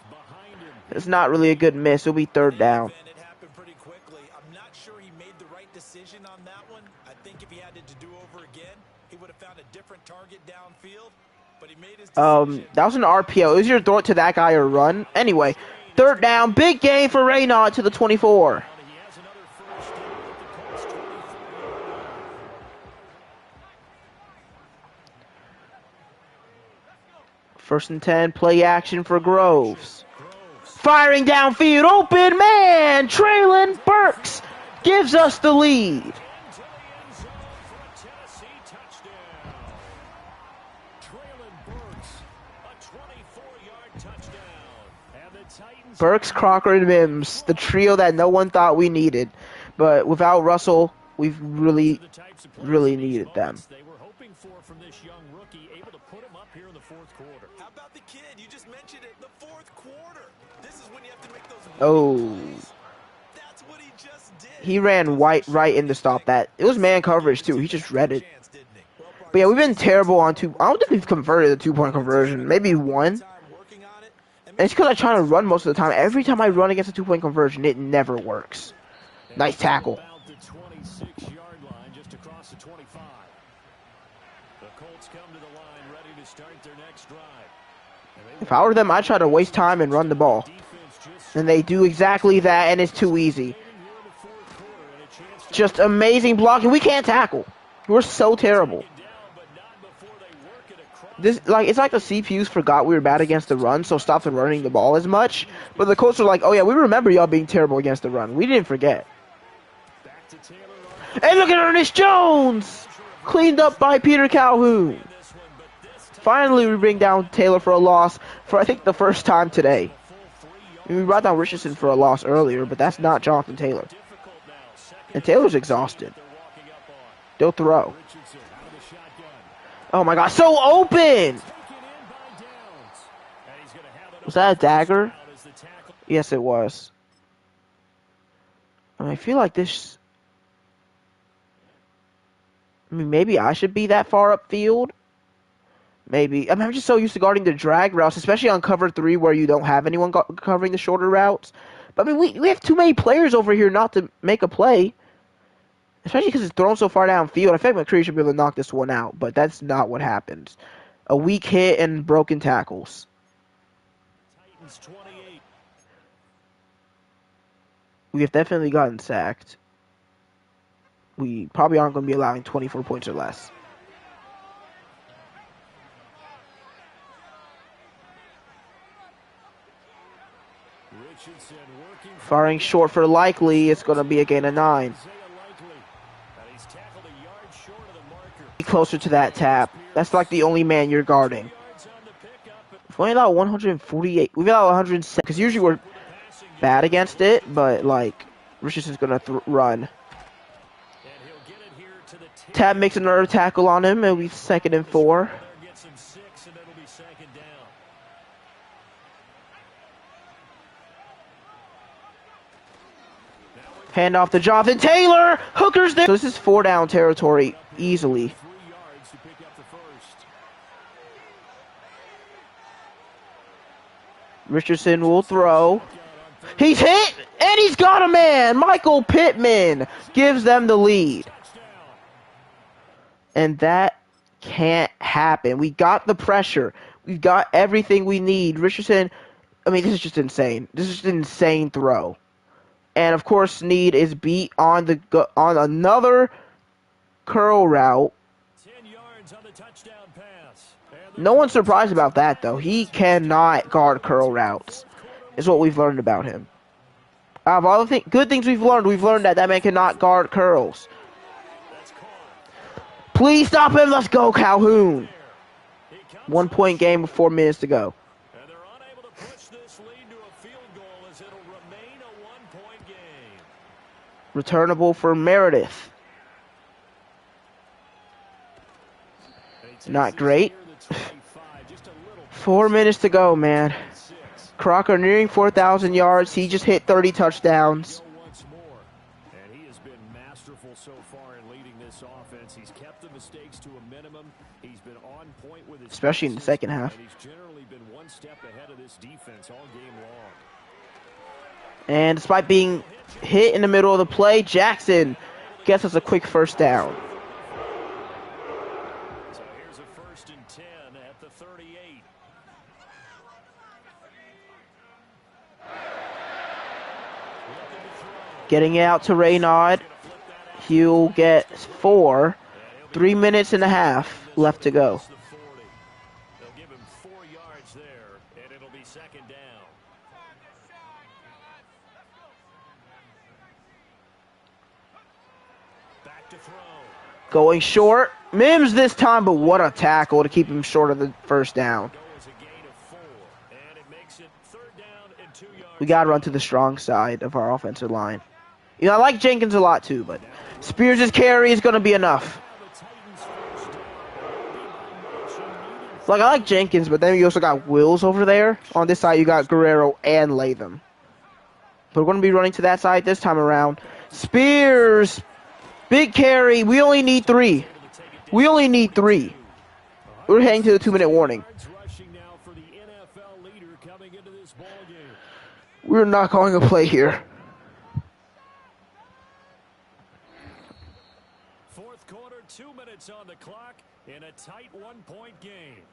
It's not really a good miss. It'll be 3rd down. It happened pretty quickly. I'm not sure he made the right decision on that one. I think if he had it to do over again, he would have found a different target downfield. But he made his decision. That was an RPO. It was either throw it to that guy or run. Anyway, 3rd down. Big gain for Reynaud to the 24. First and 10, play action for Groves. Firing downfield, open man! Traylon Burks gives us the lead. Burks, Crocker, and Mims, the trio that no one thought we needed. But without Russell, we've really needed them. From this young rookie, able to put him up here in the fourth quarter. How about the kid? You just mentioned it. The fourth quarter. This is when you have to make those. Oh. That's what he just did. He ran right in to stop that. It was man coverage too. He just read it. But yeah, we've been terrible on two. I don't think we've converted a 2-point conversion. Maybe one. And it's because I try to run most of the time. Every time I run against a 2-point conversion, it never works. Nice tackle. If I were them, I'd try to waste time and run the ball. And they do exactly that, and it's too easy. Just amazing blocking. We can't tackle. We're so terrible. It's like the CPUs forgot we were bad against the run, so stopped running the ball as much. But the coaches are like, oh yeah, we remember y'all being terrible against the run. We didn't forget. And look at Ernest Jones! Cleaned up by Peter Calhoun. Finally, we bring down Taylor for a loss for, I think, the first time today. We brought down Richardson for a loss earlier, but that's not Jonathan Taylor. And Taylor's exhausted. They'll throw. Oh my God, so open! Was that a dagger? Yes, it was. I feel like this... maybe I should be that far upfield. Maybe. I'm just so used to guarding the drag routes, especially on cover 3 where you don't have anyone covering the shorter routes. But we have too many players over here not to make a play. Especially because it's thrown so far downfield. I think McCree should be able to knock this one out, but that's not what happens. A weak hit and broken tackles. Titans 28. We have definitely gotten sacked. We probably aren't going to be allowing 24 points or less. Firing short for Likely. It's going to be a gain of 9. Closer to that tap. That's like the only man you're guarding. We've only allowed 148. We've allowed 107. Because usually we're bad against it, but like Richardson's going to run. Tab makes another tackle on him, and it'll be 2nd and 4. Hand off to Jonathan Taylor. Hooker's there. So this is 4-down territory easily. Richardson will throw. He's hit, and he's got a man. Michael Pittman gives them the lead. And that can't happen. We got the pressure. We've got everything we need. Richardson I mean, this is just insane. This is just an insane throw. And of course, Snead is beat on on another curl route. 10 yards on the touchdown pass. No one's surprised about that, though. He cannot guard curl routes, is what we've learned about him. Out of all the good things we've learned that man cannot guard curls. Please stop him. Let's go, Calhoun. 1 point game with 4 minutes to go. And they're unable to push this lead to a field goal as it'll remain a 1-point game. Returnable for Meredith. Not great. 4 minutes to go, man. Crocker nearing 4,000 yards. He just hit 30 touchdowns. And he has been masterful so far in leading this offense. He's kept the mistakes to a minimum. He's been on point with his especially in the second half. And he's generally been one step ahead of this defense all game long. And despite being hit in the middle of the play, Jackson gets us a quick first down. So here's a 1st and 10 at the 38. Getting it out to Raynaud. He'll get 4. 3 minutes and a half left to go. They'll give him 4 yards there, and it'll be 2nd down. Back to throw. Going short. Mims this time, but what a tackle to keep him short of the first down. We got to run to the strong side of our offensive line. You know, I like Jenkins a lot too, but Spears' carry is going to be enough. Like, I like Jenkins, but then you also got Wills over there. On this side, you got Guerrero and Latham. But we're going to be running to that side this time around. Spears! Big carry. We only need 3. We only need 3. We're heading to the 2-minute warning. We're not calling a play here. 4th quarter, 2 minutes on the clock in a tight 1-point game.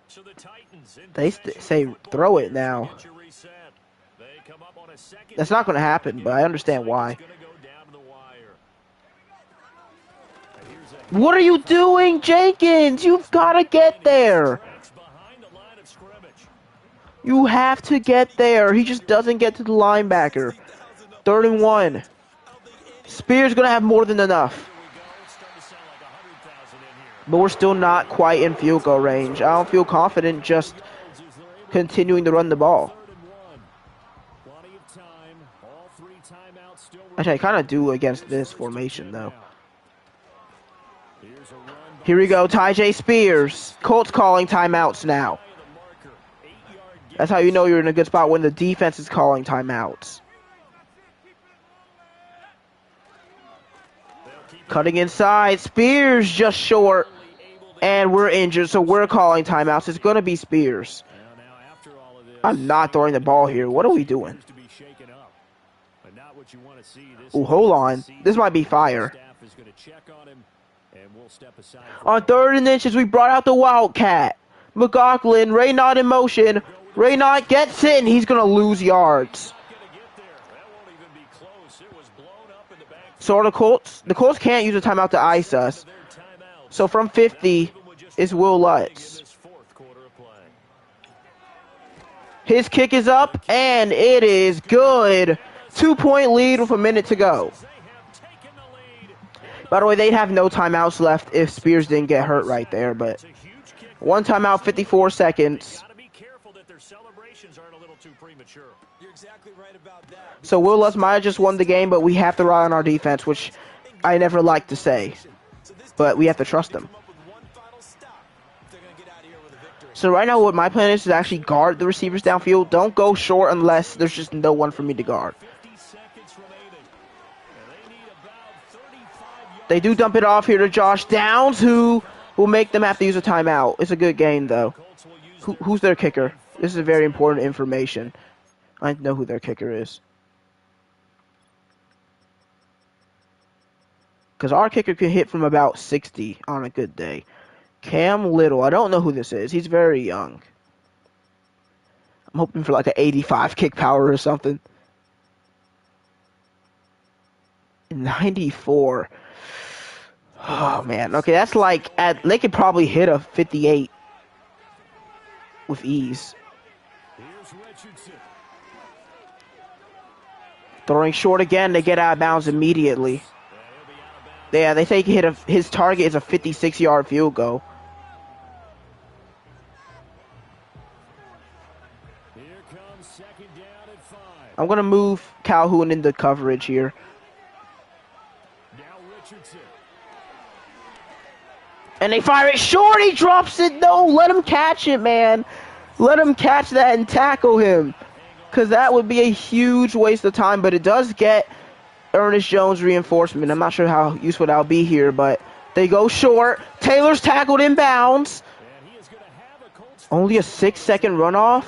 So the Titans they say throw it now. That's not going to happen, but I understand why. What are you doing, Jenkins? You've got to get there. You have to get there. He just doesn't get to the linebacker. 3rd and 1. Spears going to have more than enough. But we're still not quite in field goal range. I don't feel confident just continuing to run the ball. Actually, I kind of do against this formation, though. Here we go, Tyjae Spears. Colts calling timeouts now. That's how you know you're in a good spot, when the defense is calling timeouts. Cutting inside, Spears just short, and we're injured, so we're calling timeouts. It's going to be Spears. I'm not throwing the ball here. What are we doing? Oh, hold on. This might be fire. On 3rd and inches, we brought out the Wildcat. McLaughlin, Raynaud in motion. Raynaud gets it, and he's going to lose yards. So the Colts can't use a timeout to ice us. So from 50 is Will Lutz. His kick is up, and it is good. 2-point lead with a minute to go. By the way, they'd have no timeouts left if Spears didn't get hurt right there, but 1 timeout, 54 seconds. So Will Lutz might have just won the game, but we have to rely on our defense, which I never like to say. But we have to trust them. So right now what my plan is actually guard the receivers downfield. Don't go short unless there's just no one for me to guard. They do dump it off here to Josh Downs, who will make them have to use a timeout. It's a good game, though. Who's their kicker? This is very important information. I know who their kicker is. Because our kicker can hit from about 60 on a good day. Cam Little. I don't know who this is. He's very young. I'm hoping for like an 85 kick power or something. 94. Oh man. Okay, that's like they could probably hit a 58 with ease. Here's Richardson. Throwing short again, they get out of bounds immediately. Yeah, they say he can hit his target is a 56-yard field goal. Here comes second down at 5. I'm gonna move Calhoun into coverage here. Now Richardson. And they fire it short. He drops it. No, let him catch it, man. Let him catch that and tackle him. Because that would be a huge waste of time. But it does get Ernest Jones reinforcement. I'm not sure how useful that'll be here. But they go short. Taylor's tackled in bounds. Only a 6-second runoff.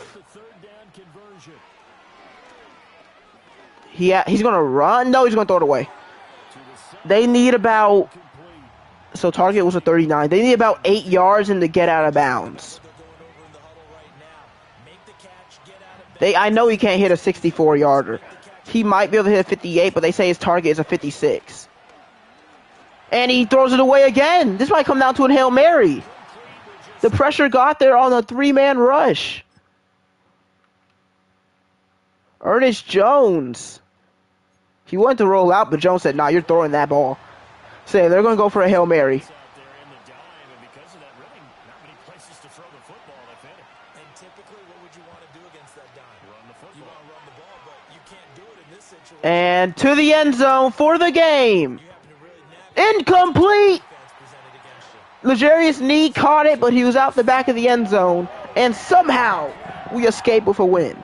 He's going to run. No, he's going to throw it away. They need about... So target was a 39. They need about 8 yards and to get out of bounds. I know he can't hit a 64-yarder. He might be able to hit a 58, but they say his target is a 56. And he throws it away again. This might come down to a Hail Mary. The pressure got there on a 3-man rush. Ernest Jones. He wanted to roll out, but Jones said, nah, you're throwing that ball. Say they're going to go for a Hail Mary. And to the end zone for the game. Incomplete. Legarius Knee caught it, but he was out the back of the end zone. And somehow we escape with a win.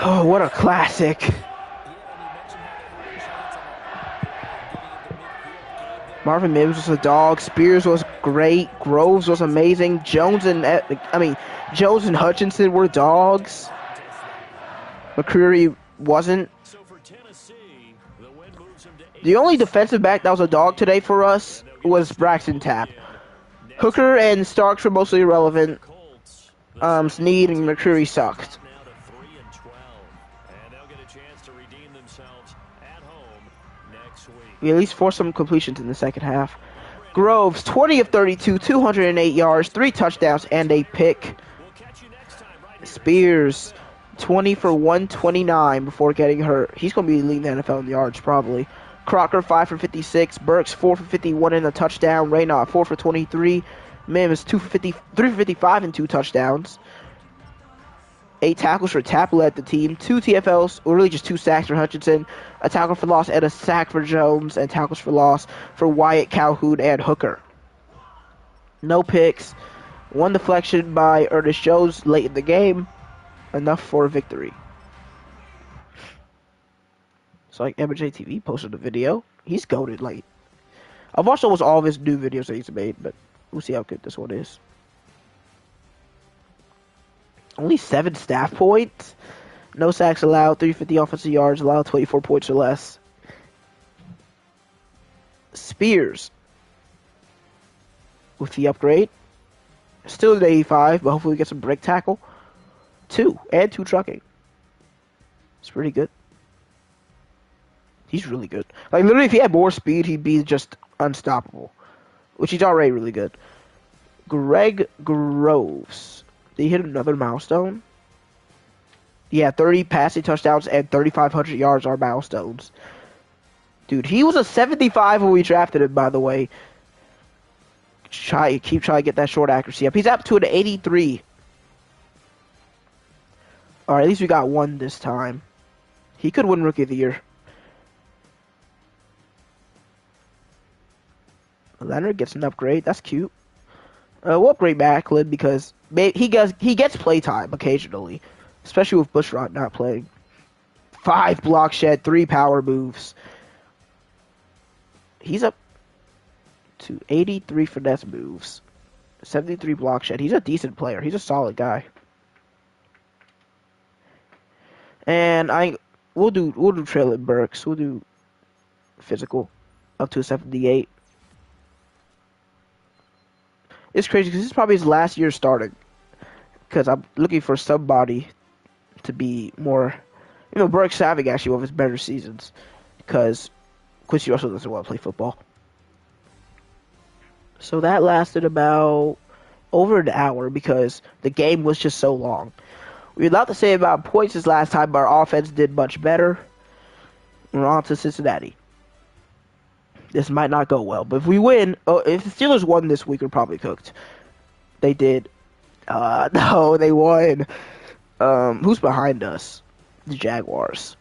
Oh, what a classic. Marvin Mims was a dog. Spears was great. Groves was amazing. Jones and Hutchinson were dogs. McCreary wasn't. The only defensive back that was a dog today for us was Braxton Tapp. Hooker and Starks were mostly irrelevant. Snead and McCreary sucked. We at least forced some completions in the second half. Groves, 20 of 32, 208 yards, 3 touchdowns, and a pick. Spears, 20 for 129 before getting hurt. He's going to be leading the NFL in yards, probably. Crocker, 5 for 56. Burks, 4 for 51 and a touchdown. Raynaud, 4 for 23. Mims, 3 for 55 and 2 touchdowns. 8 tackles for Tapp led the team. 2 TFLs, or really just 2 sacks for Hutchinson. A tackle for loss and a sack for Jones. And tackles for loss for Wyatt, Calhoun, and Hooker. No picks. 1 deflection by Ernest Jones late in the game. Enough for a victory. So like MJ TV posted a video. He's goated. Like, I've watched almost all of his new videos that he's made, but we'll see how good this one is. Only 7 staff points. No sacks allowed. 350 offensive yards allowed. 24 points or less. Spears with the upgrade. Still at 85, but hopefully we get some break tackle. 2 trucking. It's pretty good. He's really good. Like, literally, if he had more speed, he'd be just unstoppable. Which he's already really good. Greg Groves. Did he hit another milestone? Yeah, 30 passing touchdowns and 3,500 yards are milestones. Dude, he was a 75 when we drafted him, by the way. Keep trying to get that short accuracy up. He's up to an 83. Alright, at least we got 1 this time. He could win Rookie of the Year. Leonard gets an upgrade. That's cute. We'll upgrade Macklin because he gets playtime occasionally, especially with Bushrod not playing. 5 block shed, 3 power moves. He's up to 83 finesse moves, 73 block shed. He's a decent player. He's a solid guy. And we'll do Traylon Burks. We'll do physical. up to a 78. It's crazy because this is probably his last year starting. Because I'm looking for somebody to be more, Burke's having actually one of his better seasons. Because Quincy Russell doesn't want to play football. So that lasted about over an hour because the game was just so long. We had a lot to say about points this last time, but our offense did much better. We're on to Cincinnati. This might not go well, but if we win, if the Steelers won this week, we're probably cooked. They did. No, they won. Who's behind us? The Jaguars.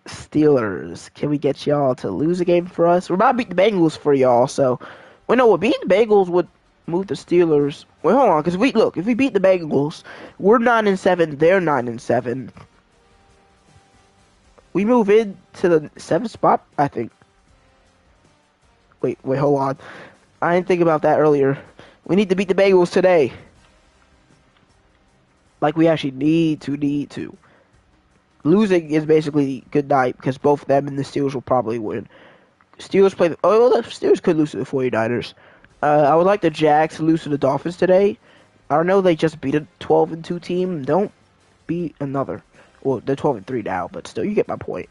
Steelers. Can we get y'all to lose a game for us? We're about to beat the Bengals for y'all, so... Well, no, beating the Bengals would move the Steelers... Wait, hold on, because if we beat the Bengals, we're 9-7, they're 9-7. We move into the 7th spot, I think. Wait, hold on. I didn't think about that earlier. We need to beat the Bengals today. Like, we actually need to. Losing is basically good night, because both them and the Steelers will probably win. Steelers play... the Steelers could lose to the 49ers. I would like the Jags to lose to the Dolphins today. I know they just beat a 12-2 team. Don't beat another. Well, they're 12-3 now, but still, you get my point.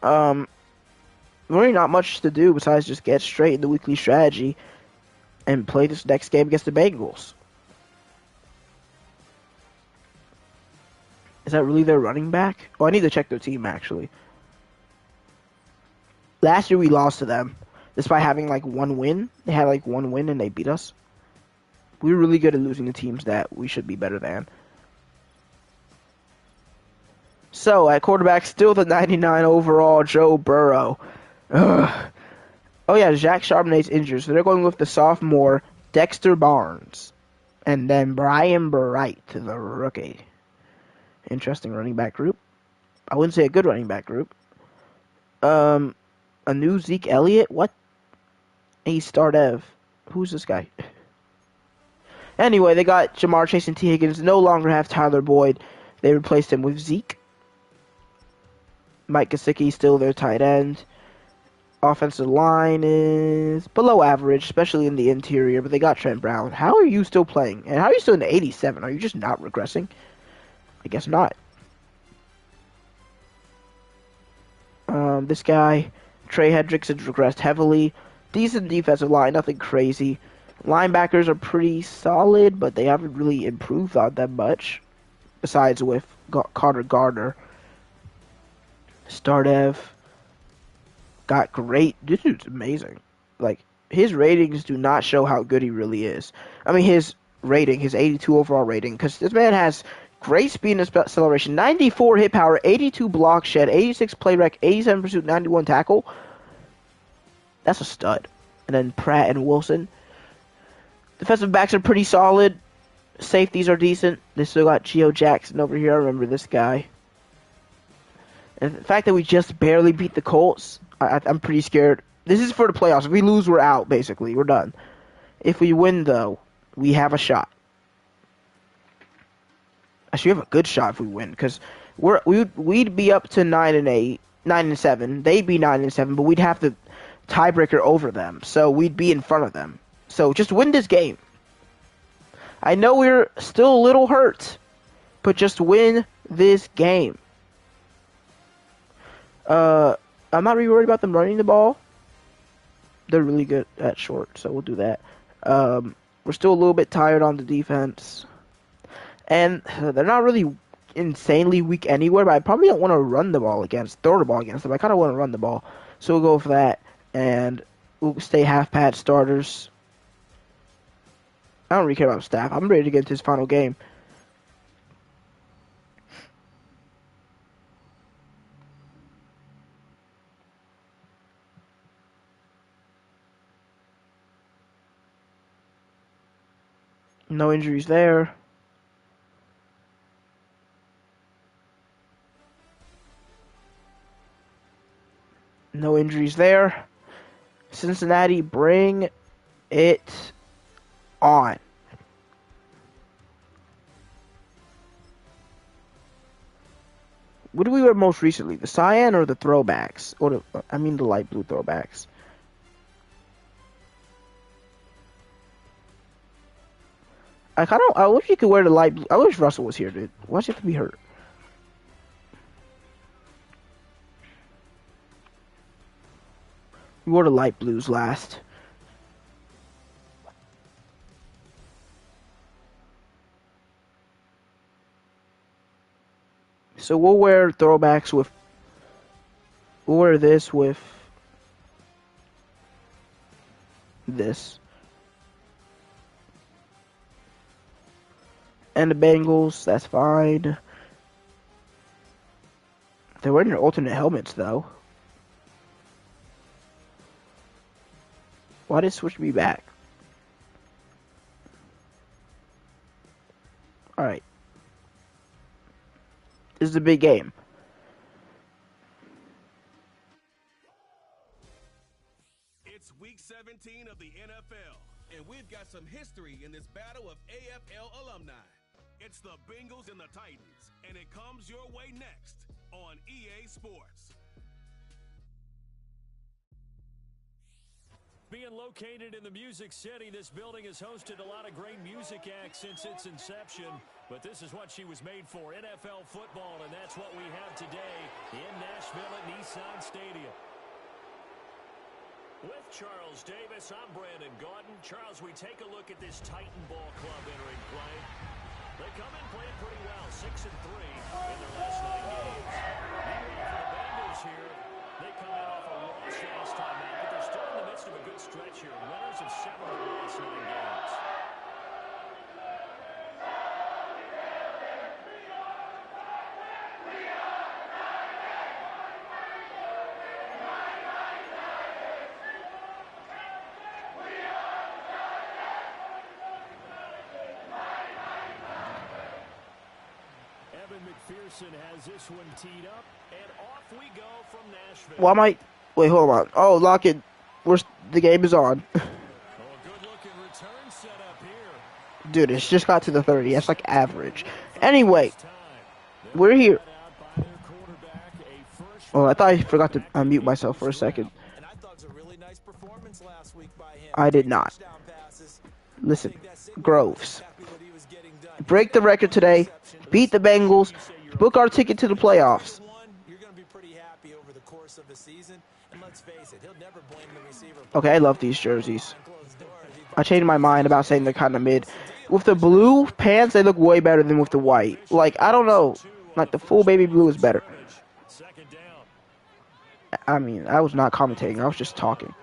Really not much to do besides just get straight in the weekly strategy and play this next game against the Bengals. Is that really their running back? Oh, I need to check their team, actually. Last year we lost to them, despite having, like, one win. They had, like, one win and they beat us. We were really good at losing to teams that we should be better than. So, at quarterback, still the 99 overall, Joe Burrow. Ugh. Oh, yeah, Zach Charbonnet's injured, so they're going with the sophomore, Dexter Barnes. And then Brian Bright, the rookie. Interesting running back group. I wouldn't say a good running back group. A new Zeke Elliott? What? He's Star Dev. Who's this guy? Anyway, they got Jamar Chase and T. Higgins. No longer have Tyler Boyd. They replaced him with Zeke. Mike Gesicki still their tight end. Offensive line is below average, especially in the interior, but they got Trent Brown. How are you still playing? And how are you still in the 87? Are you just not regressing? I guess not. This guy, Trey Hendrickson, regressed heavily. Decent defensive line, nothing crazy. Linebackers are pretty solid, but they haven't really improved on them much. Besides with Carter Gardner. Stardev got great. This dude's amazing. Like, his ratings do not show how good he really is. I mean, his rating, his 82 overall rating, because this man has great speed and acceleration, 94 hit power, 82 block shed, 86 play rec, 87 pursuit, 91 tackle. That's a stud. And then Pratt and Wilson. Defensive backs are pretty solid. Safeties are decent. They still got Geo Jackson over here. I remember this guy. And the fact that we just barely beat the Colts, I'm pretty scared. This is for the playoffs. If we lose, we're out, basically. We're done. If we win, though, we have a shot. Actually, we have a good shot if we win, because we'd be up to 9-8, 9-7. They'd be 9-7, but we'd have the tiebreaker over them, so we'd be in front of them. So just win this game. I know we're still a little hurt, but just win this game. I'm not really worried about them running the ball. They're really good at short, so we'll do that. We're still a little bit tired on the defense. And they're not really insanely weak anywhere, but I probably don't want to throw the ball against them. I kind of want to run the ball. So we'll go for that, and we'll stay half-pad starters. I don't really care about staff. I'm ready to get into this final game. No injuries there. No injuries there. Cincinnati, bring it on. What did we wear most recently? The cyan or the throwbacks? Or the light blue throwbacks. I wish you could wear the light blue. I wish Russell was here, dude. Why'd you have to be hurt? We wore the light blues last. So we'll wear throwbacks with. We'll wear this with this. And the Bengals, that's fine. They're wearing their alternate helmets, though. Why did it switch me back? Alright. This is a big game. It's week 17 of the NFL, and we've got some history in this battle of AFL alumni. It's the Bengals and the Titans, and it comes your way next on EA Sports. Being located in the Music City, this building has hosted a lot of great music acts since its inception. But this is what she was made for, NFL football, and that's what we have today in Nashville at Nissan Stadium. With Charles Davis, I'm Brandon Gaudin. Charles, we take a look at this Titan ball club entering play. They come in playing pretty well, 6-3 in their last 9 games. Meanwhile, for the Bengals here, they come in off a loss last time out, but they're still in the midst of a good stretch here. Winners of 7 of the last 9 games. McPherson has this one teed up, and off we go from Nashville. Well, I might... Wait, hold on. Oh, lock it. The game is on. Good-looking return set up here. Dude, it's just got to the 30. That's like average. Anyway, we're here. Oh, I thought I forgot to unmute myself for a second. I did not. Listen, Groves. Break the record today. Beat the Bengals. Book our ticket to the playoffs. Okay, I love these jerseys. I changed my mind about saying they're kind of mid. With the blue pants, they look way better than with the white. Like, I don't know. Like, the full baby blue is better. I mean, I was not commentating. I was just talking.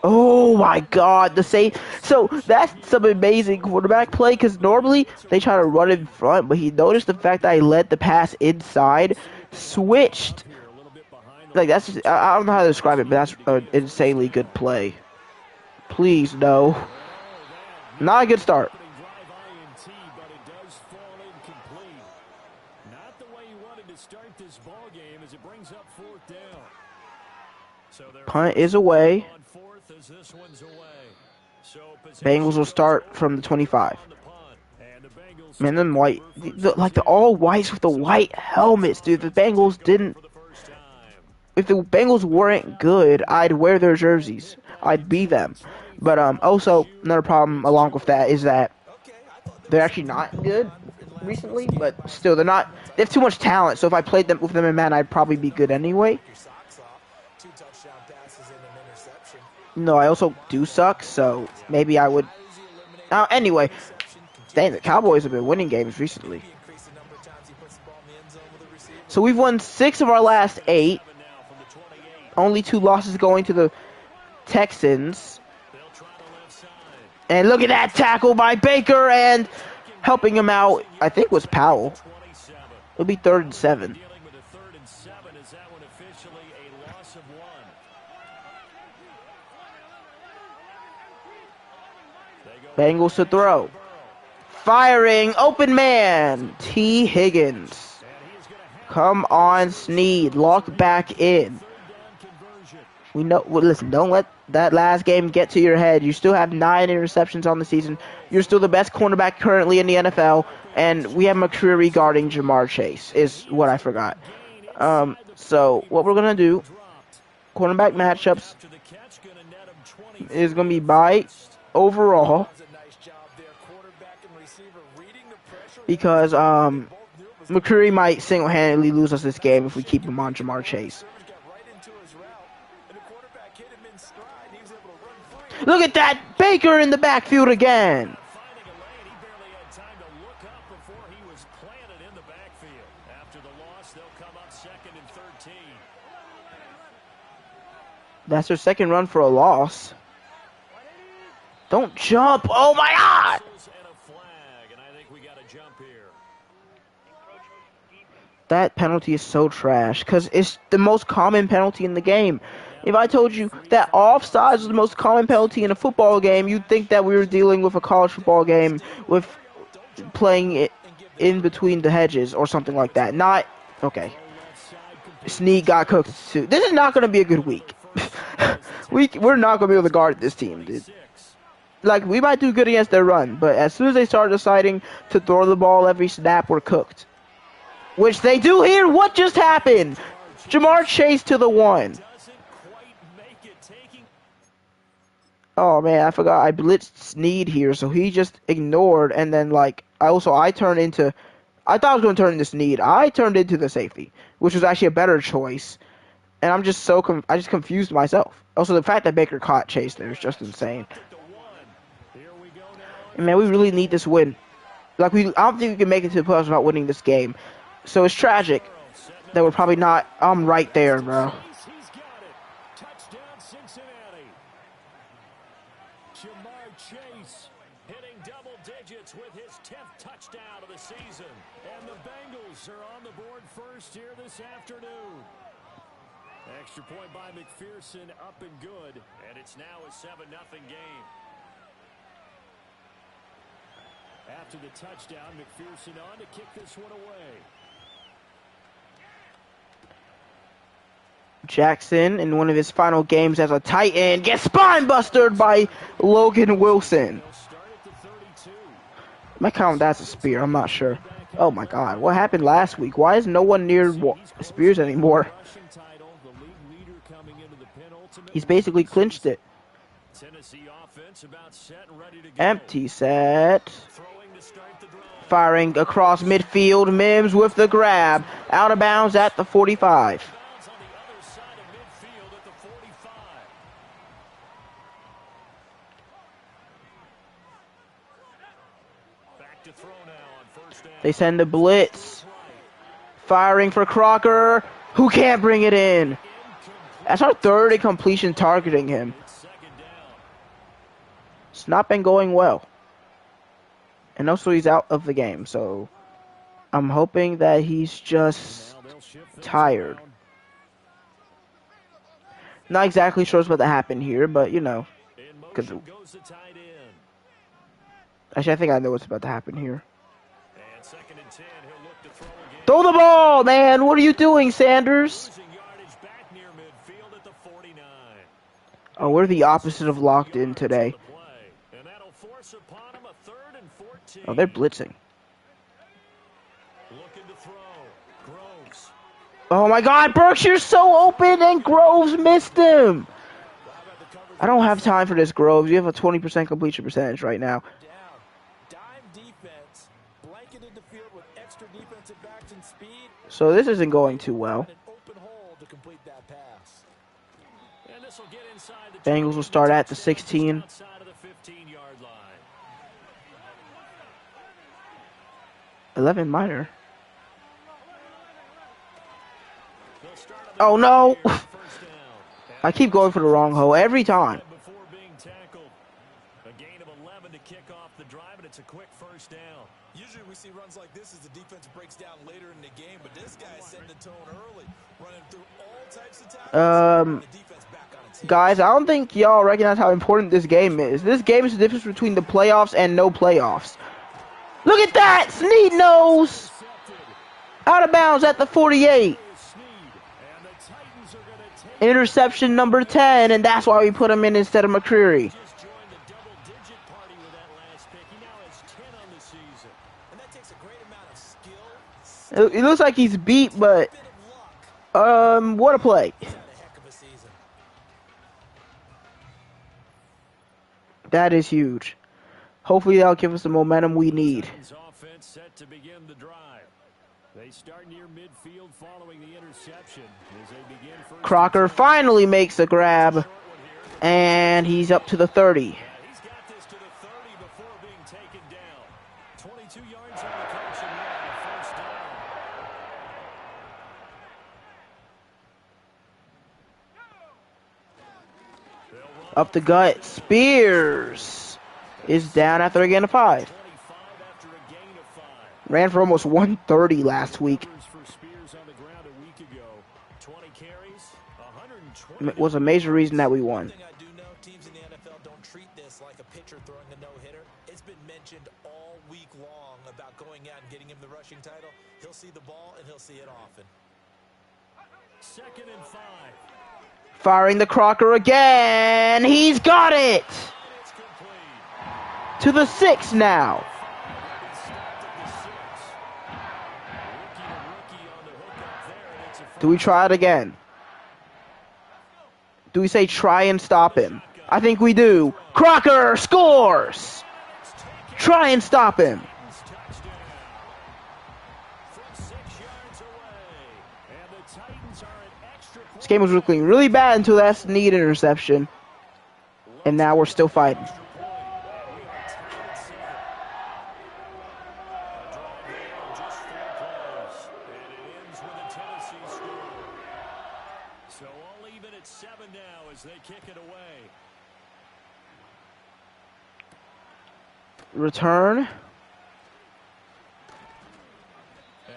Oh my God, so that's some amazing quarterback play, because normally they try to run in front, but he noticed the fact that I let the pass inside, switched. Like, that's just, I don't know how to describe it, but that's an insanely good play. Please, no. Not a good start. Punt is away. Bengals will start from the 25. Man, them white, like the all whites with the white helmets, dude. The Bengals didn't. If the Bengals weren't good, I'd wear their jerseys. I'd be them. But also another problem along with that is that they're actually not good recently. But still, they're not. They have too much talent. So if I played them with them in man, I'd probably be good anyway. No, I also do suck, so maybe I would. Anyway, dang, the Cowboys have been winning games recently. So we've won 6 of our last 8. Only 2 losses going to the Texans. And look at that tackle by Baker, and helping him out, I think, was Powell. It'll be 3rd and 7. Bengals to throw. Firing. Open man. T. Higgins. Come on, Snead. Lock back in. We know. Well, listen, don't let that last game get to your head. You still have 9 interceptions on the season. You're still the best cornerback currently in the NFL, and we have McCreary guarding Jamar Chase. Is what I forgot. So what we're gonna do, cornerback matchups, is gonna be by overall, because McCreary might single-handedly lose us this game if we keep him on Jamar Chase. Look at that! Baker in the backfield again! That's their second run for a loss. Don't jump! Oh my God! That penalty is so trash because it's the most common penalty in the game. If I told you that offsides was the most common penalty in a football game, you'd think that we were dealing with a college football game with playing it in between the hedges or something like that. Not okay. Snead got cooked too. This is not going to be a good week. We're not going to be able to guard this team, dude. Like, we might do good against their run, but as soon as they start deciding to throw the ball every snap, we're cooked. Which they do here. What just happened? Jamar Chase to the 1. Oh man, I forgot I blitzed Snead here, so he just ignored, and then like I turned into, I thought I was going to turn into Snead. I turned into the safety, which was actually a better choice, and I'm just I just confused myself. Also, the fact that Baker caught Chase there is just insane. And man, we really need this win. Like I don't think we can make it to the playoffs without winning this game. So it's tragic that we're probably not. I'm right there, bro. Jamar Chase hitting double digits with his 10th touchdown of the season. And the Bengals are on the board first here this afternoon. Extra point by McPherson, up and good. And it's now a 7-0 game. After the touchdown, McPherson on to kick this one away. Jackson, in one of his final games as a tight end, gets spine-busted by Logan Wilson. Might count that's a spear, I'm not sure. Oh my God, what happened last week? Why is no one near Spears anymore? He's basically clinched it. Empty set. Firing across midfield. Mims with the grab. Out of bounds at the 45. They send the blitz. Firing for Crocker, who can't bring it in. That's our third incompletion targeting him. It's not been going well. And also he's out of the game, so I'm hoping that he's just tired. Not exactly sure what's about to happen here, but you know. Actually, I think I know what's about to happen here. Throw the ball, man! What are you doing, Sanders? Oh, we're the opposite of locked in today. Oh, they're blitzing. Oh my God, Berkshire's so open and Groves missed him. I don't have time for this, Groves. You have a 20% completion percentage right now. So this isn't going too well. Bengals will start at the 16. $11 minor. Oh no! I keep going for the wrong hole every time. A gain of 11 to kick off the drive, and it's a quick first down. Usually we see runs like this as the defense breaks down later in the game, but this guy is setting the tone early, running through all types of tackles. Guys, I don't think y'all recognize how important this game is. This game is the difference between the playoffs and no playoffs. Look at that! Snead knows! Out of bounds at the 48. Interception number 10, and that's why we put him in instead of McCreary. Just joined the double-digit party with that last pick. He now has 10 on the season. And that takes a great amount of skill, It looks like he's beat, but bit of luck. what a play. He's had a heck of a season. That is huge. Hopefully that'll give us the momentum we need. Titans offense set to begin the drive. They start near midfield following the interception as they begin first. Crocker finally makes a grab, and he's up to the 30. He's got this to the 30 before being taken down. 22 yards on the catch and a first down. Up the gut. Spears is down after a gain of 5. 25 after a gain of 5. Ran for almost 130 last week. For Spears on the ground a week ago. 20 carries, 120. It was a major reason that we won. One thing I do know, teams in the NFL don't treat this like a pitcher throwing a no-hitter. It's been mentioned all week long about going out and getting him the rushing title. He'll see the ball, and he'll see it often. 2nd and 5. Firing the Crocker again. He's got it. It's complete. To the 6 now. He stopped at the 6. Rookie on the hook up there, and it's a Do we try it again? Do we say try and stop him? I think we do. Crocker scores. Try and stop him. touchdown from 6 yards away. And the Titans are an extra point. This game was looking really bad until that Snead interception. And now we're still fighting. So all even at 7 now as they kick it away. Return. And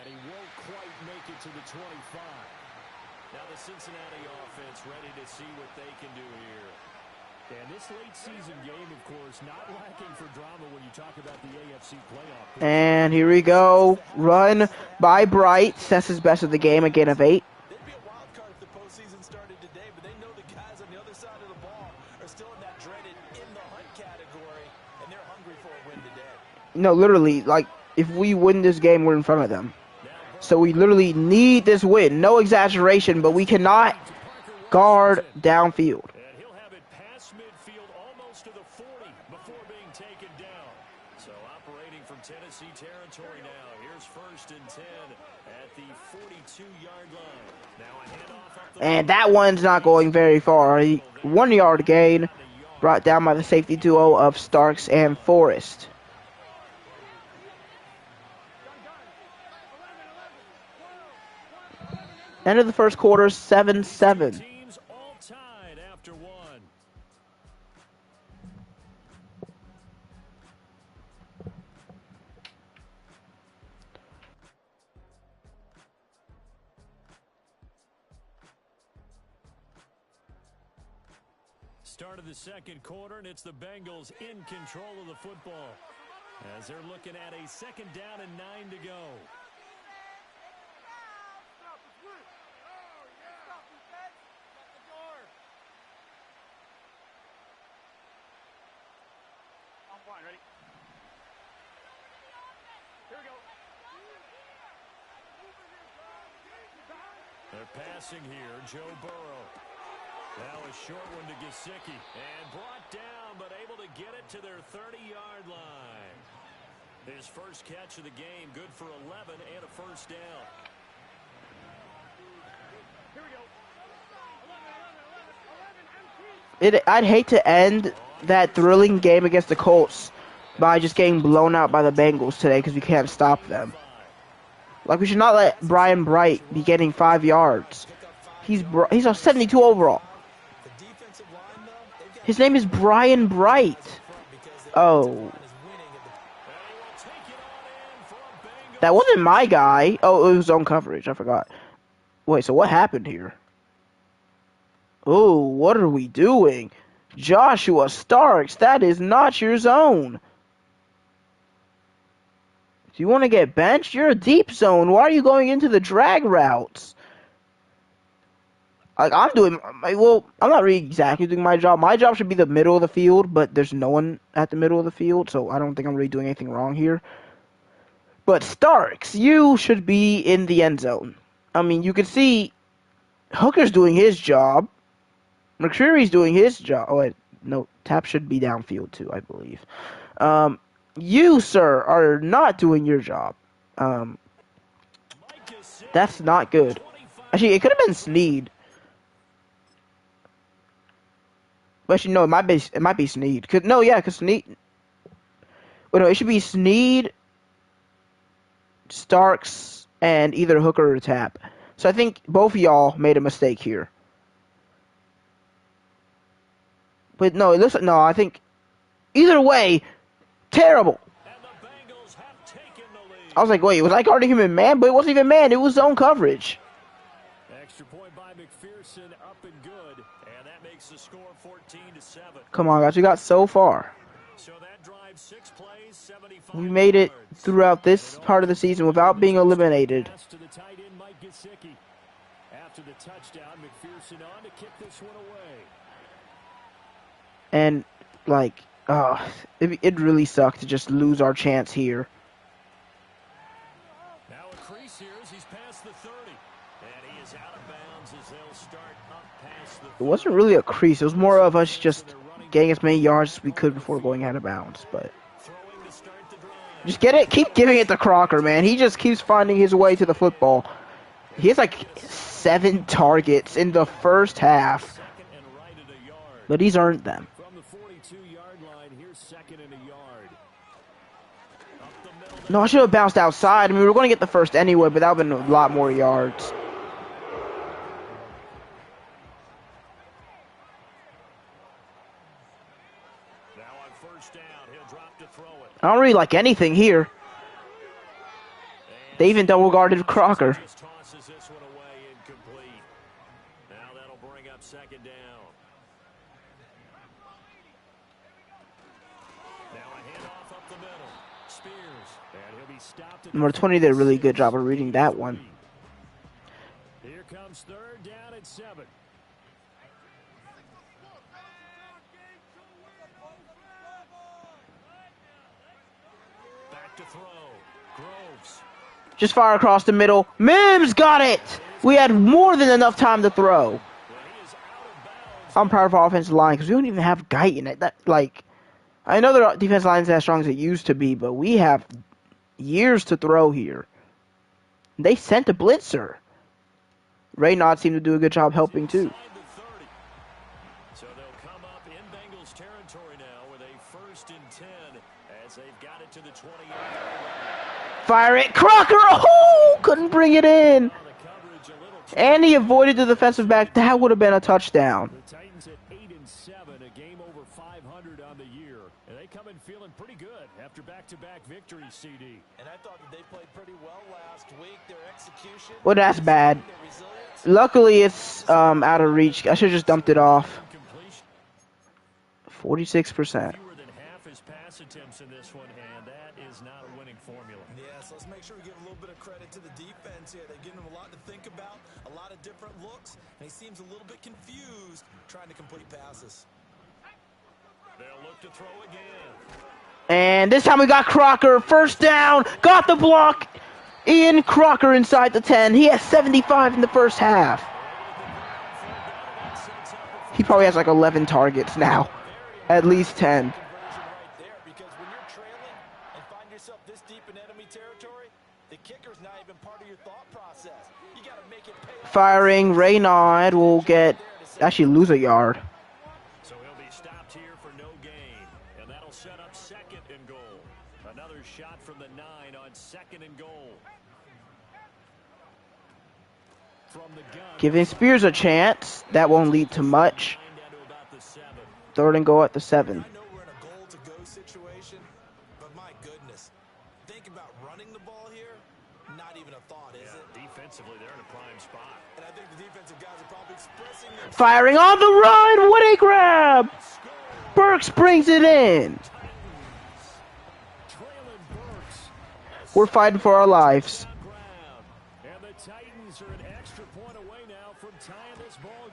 he won't quite make it to the 25. Now the Cincinnati offense ready to see what they can do here. And this late season game, of course, not lacking for drama when you talk about the AFC playoff. And here we go. Run by Bright. Sets his best of the game. A gain of 8. They'd be a wild card if the postseason started today, but they know the guys on the other side of the ball are still in that dreaded in the hunt category, and they're hungry for a win today. No, literally, like, if we win this game, we're in front of them. So we literally need this win. No exaggeration, but we cannot guard downfield. And he'll have it past midfield almost to the 40 before being taken down. So operating from Tennessee territory now. Here's 1st and 10 at the 42-yard line. Now a handoff up the And that one's not going very far. 1 yard gain brought down by the safety duo of Starks and Forrest. End of the first quarter, 7-7. teams all tied after 1. Start of the 2nd quarter, and it's the Bengals in control of the football as they're looking at a 2nd down and 9 to go. Ready? Here we go. They're passing here, Joe Burrow. Now a short one to Gesicki. And brought down, but able to get it to their 30-yard line. His first catch of the game, good for 11 and a first down. Here we go. 11, I'd hate to end that thrilling game against the Colts by just getting blown out by the Bengals today because we can't stop them. Like, we should not let Brian Bright be getting 5 yards. He's a 72 overall. The defensive line, though, they've got His name is Brian Bright. because Oh, is winning at the that wasn't my guy. Oh, it was zone coverage. I forgot. Wait, so what happened here? Oh, what are we doing? Joshua Starks, that is not your zone. Do you want to get benched? You're a deep zone. Why are you going into the drag routes? Like I'm doing, well, I'm not really exactly doing my job. My job should be the middle of the field, but there's no one at the middle of the field, so I don't think I'm really doing anything wrong here. But Starks, you should be in the end zone. I mean, you can see Hooker's doing his job. McCreary's doing his job. Oh, wait, no, Tap should be downfield too, I believe. You, sir, are not doing your job. That's not good. Actually, it could have been Sneed. But actually, no, it might be Sneed. Cause Sneed. Well, no, it should be Sneed, Starks, and either Hooker or Tap. So I think both of y'all made a mistake here. But no, listen, no, I think either way, terrible. I was like, wait, was I guarding him in man? But it wasn't even man, it was zone coverage. Extra point by McPherson, up and good, and that makes the score 14-7. Come on, guys, we got so far. So that drive 6 plays, 75 We made it yards. throughout this part of the season without being eliminated. To the tight end, Mike Gesicki. After the touchdown, McPherson on to kick this one away. And, like, it really sucked to just lose our chance here. Now a crease here as he's past the 30. And he is out of bounds as they'll start up past the 30. It wasn't really a crease. It was more of us just getting as many yards as we could before going out of bounds. But just get it. Keep giving it to Crocker, man. He just keeps finding his way to the football. He has like 7 targets in the first half, but he's earned them. From the 42-yard line, here's 2nd and a yard. No, I should have bounced outside. I mean, we were going to get the first anyway, but that would have been a lot more yards. Now on 1st down, he'll drop to throw it. I don't really like anything here. They even double guarded Crocker. Just tosses this one away, incomplete. Now that'll bring up 2nd down. Now a handoff up the middle. Spears, and he'll be stopped. Number 20 did a really good job of reading that one. Here comes 3rd down and 7. Back to throw. Groves. Just fire across the middle. Mims got it! We had more than enough time to throw. I'm proud of our offensive line because we don't even have Guyton at that. Like, I know the defensive line is as strong as it used to be, but we have years to throw here. They sent a blitzer. Raynaud seemed to do a good job helping too. So they'll come up in Bengals territory now with a 1st and 10 as they've got it to the 20-yard line. Fire it, Crocker! Oh, couldn't bring it in. And he avoided the defensive back. That would have been a touchdown. The Titans at 8 and 7, a game over 500 on the year, and they come in feeling pretty good after back-to-back victories. CD. And I thought that they played pretty well last week. Their execution. Well, that's bad. Luckily, it's out of reach. I should have just dumped it off. 46%. Fewer than half his pass attempts in this one, and that is not a winning formula. Yes, let's make sure we give a little bit of credit to the defense here. They've given him a lot to think about, a lot of different looks, and he seems a little bit confused trying to complete passes. They'll look to throw again. And this time we got Crocker. 1st down. Got the block. Ian Crocker inside the 10. He has 75 in the first half. He probably has like 11 targets now. At least 10. Right there, because when you're trailing and find yourself this deep in enemy territory, the kicker's not even part of your thought process. You got to make it pay off. Firing. Raynaud will get, actually lose a yard. So he'll be stopped here for no gain, and that'll set up 2nd and goal. Another shot from the 9 on 2nd and goal. From the gun. Giving Spears a chance. That won't lead to much. 3rd and goal at the 7. I know we're in a goal-to-go situation, but my goodness, think about running the ball here. Not even a thought, is it? Defensively, they're in a prime spot. And I think the defensive guys are probably expressing their Firing on the run. What a grab. Burks brings it in. Traylon Burks. We're fighting for our lives. And the Titans are an extra point away now from tying this ball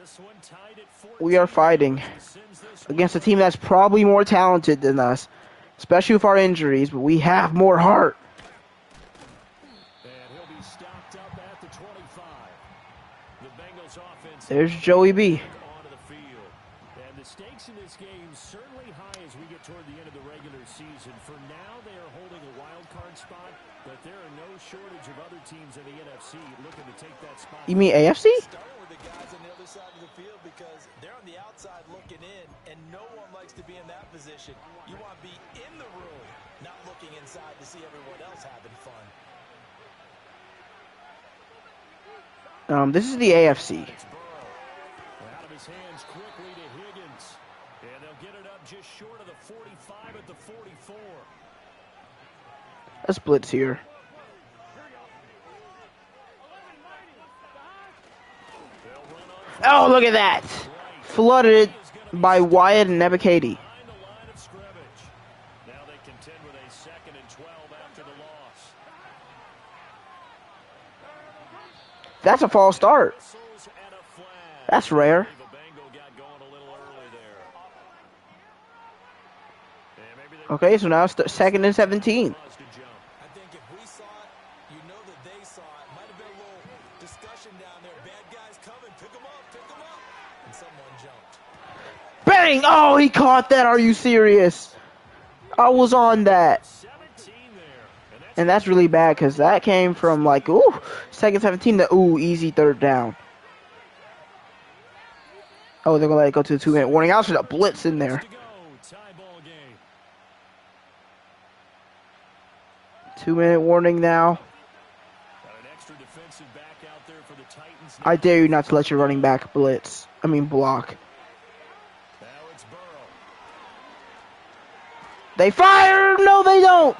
This one tied at 14 We are fighting as he sends this one against a team that's probably more talented than us, especially with our injuries, but we have more heart. And he'll be stopped up at the 25. The Bengals offense There's Joey B. onto the field. And the stakes in this game certainly high as we get toward the end of the regular season. For now, they are holding a wild card spot, but there are no shortage of other teams in the NFC looking to take that spot. You mean AFC? Starting with the guys on the other side of the field because they're on the outside looking in, and no one likes to be in that position. You want to be in the room, not looking inside to see everyone else having fun. This is the AFC. It's Burrow. Out of his hands quickly to Higgins. And they'll get it up just short of the 45 at the 44. Let's blitz here. Oh, look at that! Flooded by Wyatt and Nebakady. Behind the line of scrimmage. Now they contend with a 2nd and 12 after the loss. That's a false start. Whistles and a flag. That's rare. The Bengal got going a little early there. And maybe they Okay, so now it's 2nd and 17. paused to jump. I think if we saw it, you know that they saw it. Might have been a little discussion down there. Bad guys coming. Pick them up. Pick them up. And someone jumped. Bang! Oh, he caught that. Are you serious? I was on that. 17 there. And that's really bad because that came from like, ooh, 2nd 17 to, ooh, easy 3rd down. Oh, they're going to let it go to the 2-minute warning. I was a blitz in there. To go. Tie ball game. 2-minute warning now. Got an extra defensive back out there for the Titans. I dare you not to let your running back blitz. I mean, block. Now it's Burrow. They fire! No, they don't!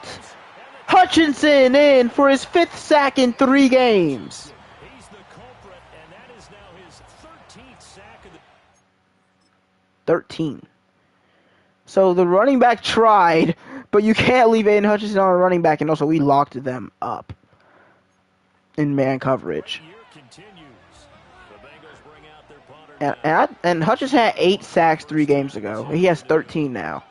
Hutchinson in for his 5th sack in 3 games. He's the culprit, and that is now his 13th sack of the 13. So the running back tried, but you can't leave Aiden Hutchinson on a running back, and also we locked them up in man coverage. year continues. The Bengals bring out their punter. And Hutchinson had 8 sacks 3 games ago. He has 13 now,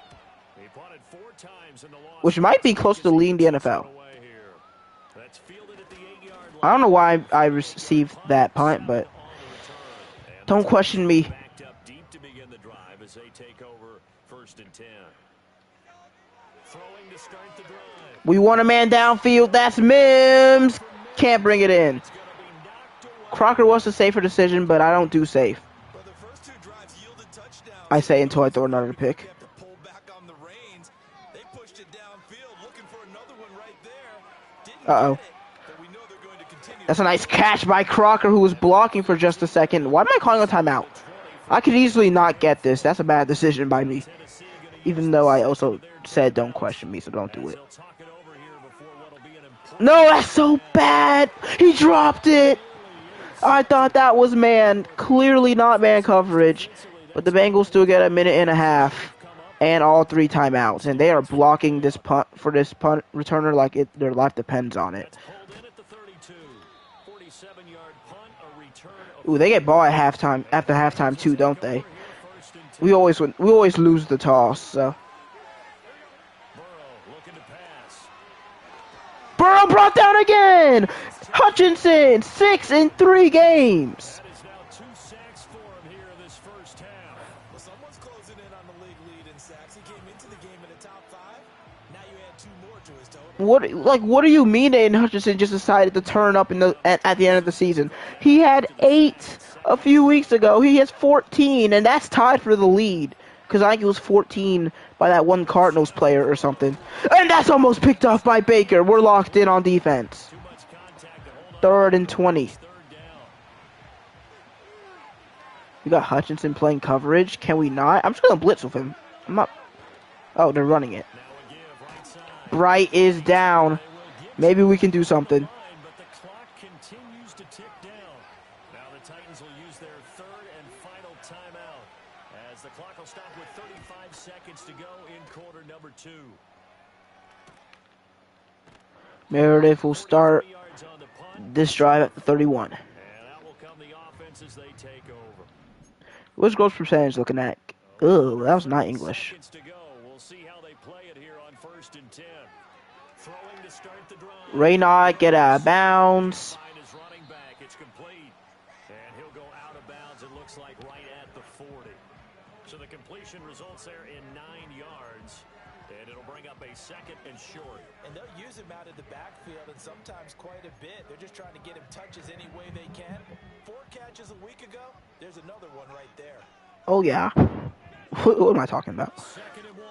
He punted 4 times in the loss. which might be close to leading the NFL. Away here. That's fielded at the 8-yard line. I don't know why I received that punt, but On the return. And don't question me. backed up deep to begin the drive as they take over 1st and 10. Throwing to start the drive. We want a man downfield. That's Mims. Can't bring it in. It's going to be knocked away. Crocker was a safer decision, but I don't do safe. But the first 2 drives yielded touchdowns. I say until I throw another pick. They have to pull back on the reins. They pushed it downfield, looking for another one right there. Didn't Uh-oh. get it, but we know they're going to continue. That's a nice catch by Crocker, who was blocking for just a second. Why am I calling a timeout? I could easily not get this. That's a bad decision by me. Even though I also said don't question me, so don't do it. They'll talk it over here before what'll be an important No, that's so bad. He dropped it. I thought that was man. Clearly not man coverage. But the Bengals still get a minute and a half and all 3 timeouts. And they are blocking this punt for this punt returner like their life depends on it. pulled in at the 32. 47-yard punt, a return of Ooh, they get ball at halftime after halftime too, don't they? here, 1st and 10. We always lose the toss. So Burrow looking to pass. Burrow brought down again. Hutchinson 6 in 3 games. That is now 2 sacks for him here in this first half. Well, someone's closing in on the league lead in sacks. He came into the game in the top 5. Now you add 2 more to his total. What do you mean Aiden Hutchinson just decided to turn up at the end of the season? He had 8 a few weeks ago. He has 14, and that's tied for the lead. Because I think it was 14 by that one Cardinals player or something. And that's almost picked off by Baker. We're locked in on defense. Too much contact to hold on. 3rd and 20. 3rd down. We got Hutchinson playing coverage. Can we not? I'm just going to blitz with him. I'm not. Oh, they're running it. Now a give right side. Bright is down. Maybe we can do something. But the clock continues to tick down. Now the Titans will use their 3rd and final timeout as the clock will stop with 35 seconds to go in quarter number 2. Meredith will start 40 yards on the punt, this drive at the 31. and out will come the offense as they take over. What's growth percentage looking at? Ugh, that was not 30 English. seconds to go. We'll see how they play it here on 1st and 10. Throwing to start the drive. Raynaud get out of bounds. Find his running back. It's complete. And he'll go out of bounds, it looks like, right at the 40. So the completion results there in 9 yards. And it'll bring up a 2nd and short. And they'll use him out of the backfield, and sometimes quite a bit. They're just trying to get him touches any way they can. 4 catches a week ago. There's another one right there. Oh, yeah. What am I talking about? 2nd and 1.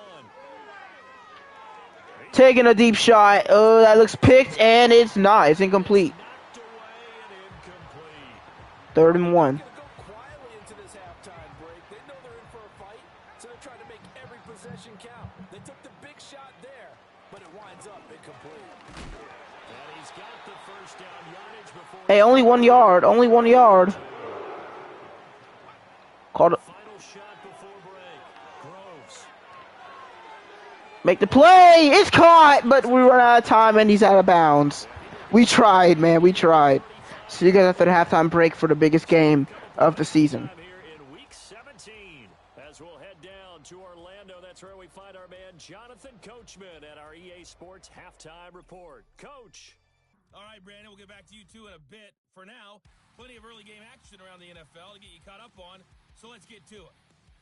Taking a deep shot. Oh, that looks picked, and it's not. It's incomplete. Knocked away and incomplete. 3rd and 1. They're going to go quietly into this halftime break. They know they're in for a fight, so they're trying to make every possession count. They took the big shot there, but it winds up incomplete. And he's got the first down yardage before. Hey, only 1 yard. Only 1 yard. Called it. Final shot before break. Groves. Make the play. It's caught, but we run out of time, and he's out of bounds. We tried, man. We tried. See you guys after the halftime break for the biggest game of the season. Time here in week 17. As we'll head down to Orlando, that's where we find our man Jonathan Coachman at our EA Sports halftime report. Coach. All right, Brandon, we'll get back to you two in a bit. For now, plenty of early game action around the NFL to get you caught up on, so let's get to it.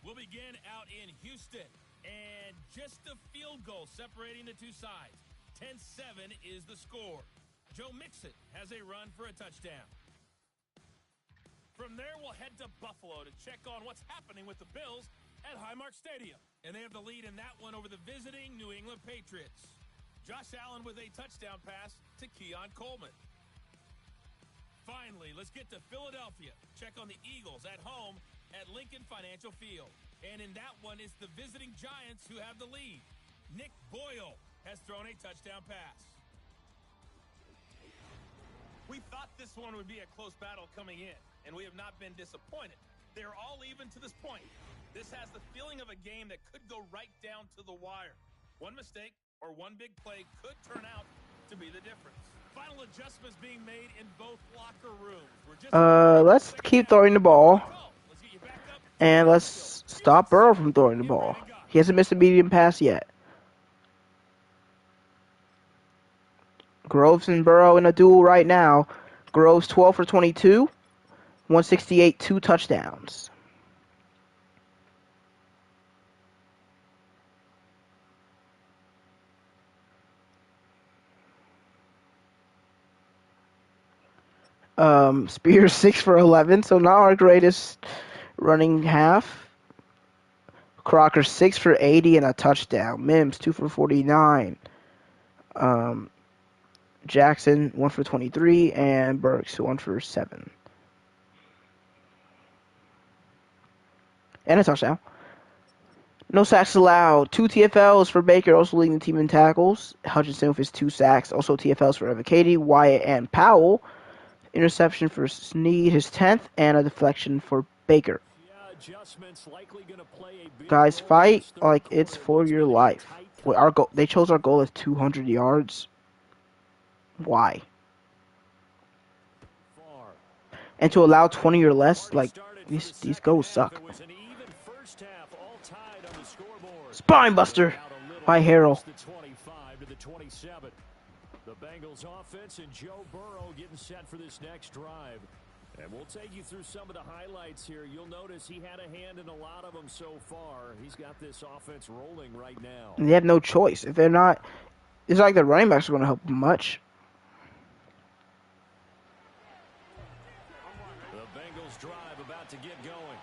We'll begin out in Houston, and just a field goal separating the two sides. 10-7 is the score. Joe Mixon has a run for a touchdown. From there, we'll head to Buffalo to check on what's happening with the Bills at Highmark Stadium. And they have the lead in that one over the visiting New England Patriots. Josh Allen with a touchdown pass to Keon Coleman. Finally, let's get to Philadelphia. Check on the Eagles at home at Lincoln Financial Field. And in that one, it's the visiting Giants who have the lead. Nick Boyle has thrown a touchdown pass. We thought this one would be a close battle coming in, and we have not been disappointed. They're all even to this point. This has the feeling of a game that could go right down to the wire. One mistake or one big play could turn out to be the difference. Final adjustments being made in both locker rooms. Let's keep throwing the ball. And let's stop Burrow from throwing the ball. He hasn't missed a medium pass yet. Groves and Burrow in a duel right now. Groves 12 for 22, 168, 2 touchdowns. Spears 6 for 11, so not our greatest running half. Crocker 6 for 80 and a touchdown. Mims 2 for 49. Jackson 1 for 23 and Burks 1 for 7. And a touchdown. No sacks allowed. 2 TFLs for Baker, also leading the team in tackles. Hutchinson with his 2 sacks. Also TFLs for Evacati, Wyatt, and Powell. Interception for Snead, his 10th, and a deflection for Baker. Guys, fight like it's for your life. Wait, our goal, they chose our goal as 200 yards. Why? And to allow 20 or less, like, these goals suck. Spine buster by Harrell. The Bengals offense and Joe Burrow getting set for this next drive. And we'll take you through some of the highlights here. You'll notice he had a hand in a lot of them so far. He's got this offense rolling right now. And they have no choice. If they're not, it's like the running backs are going to help much. The Bengals drive about to get going.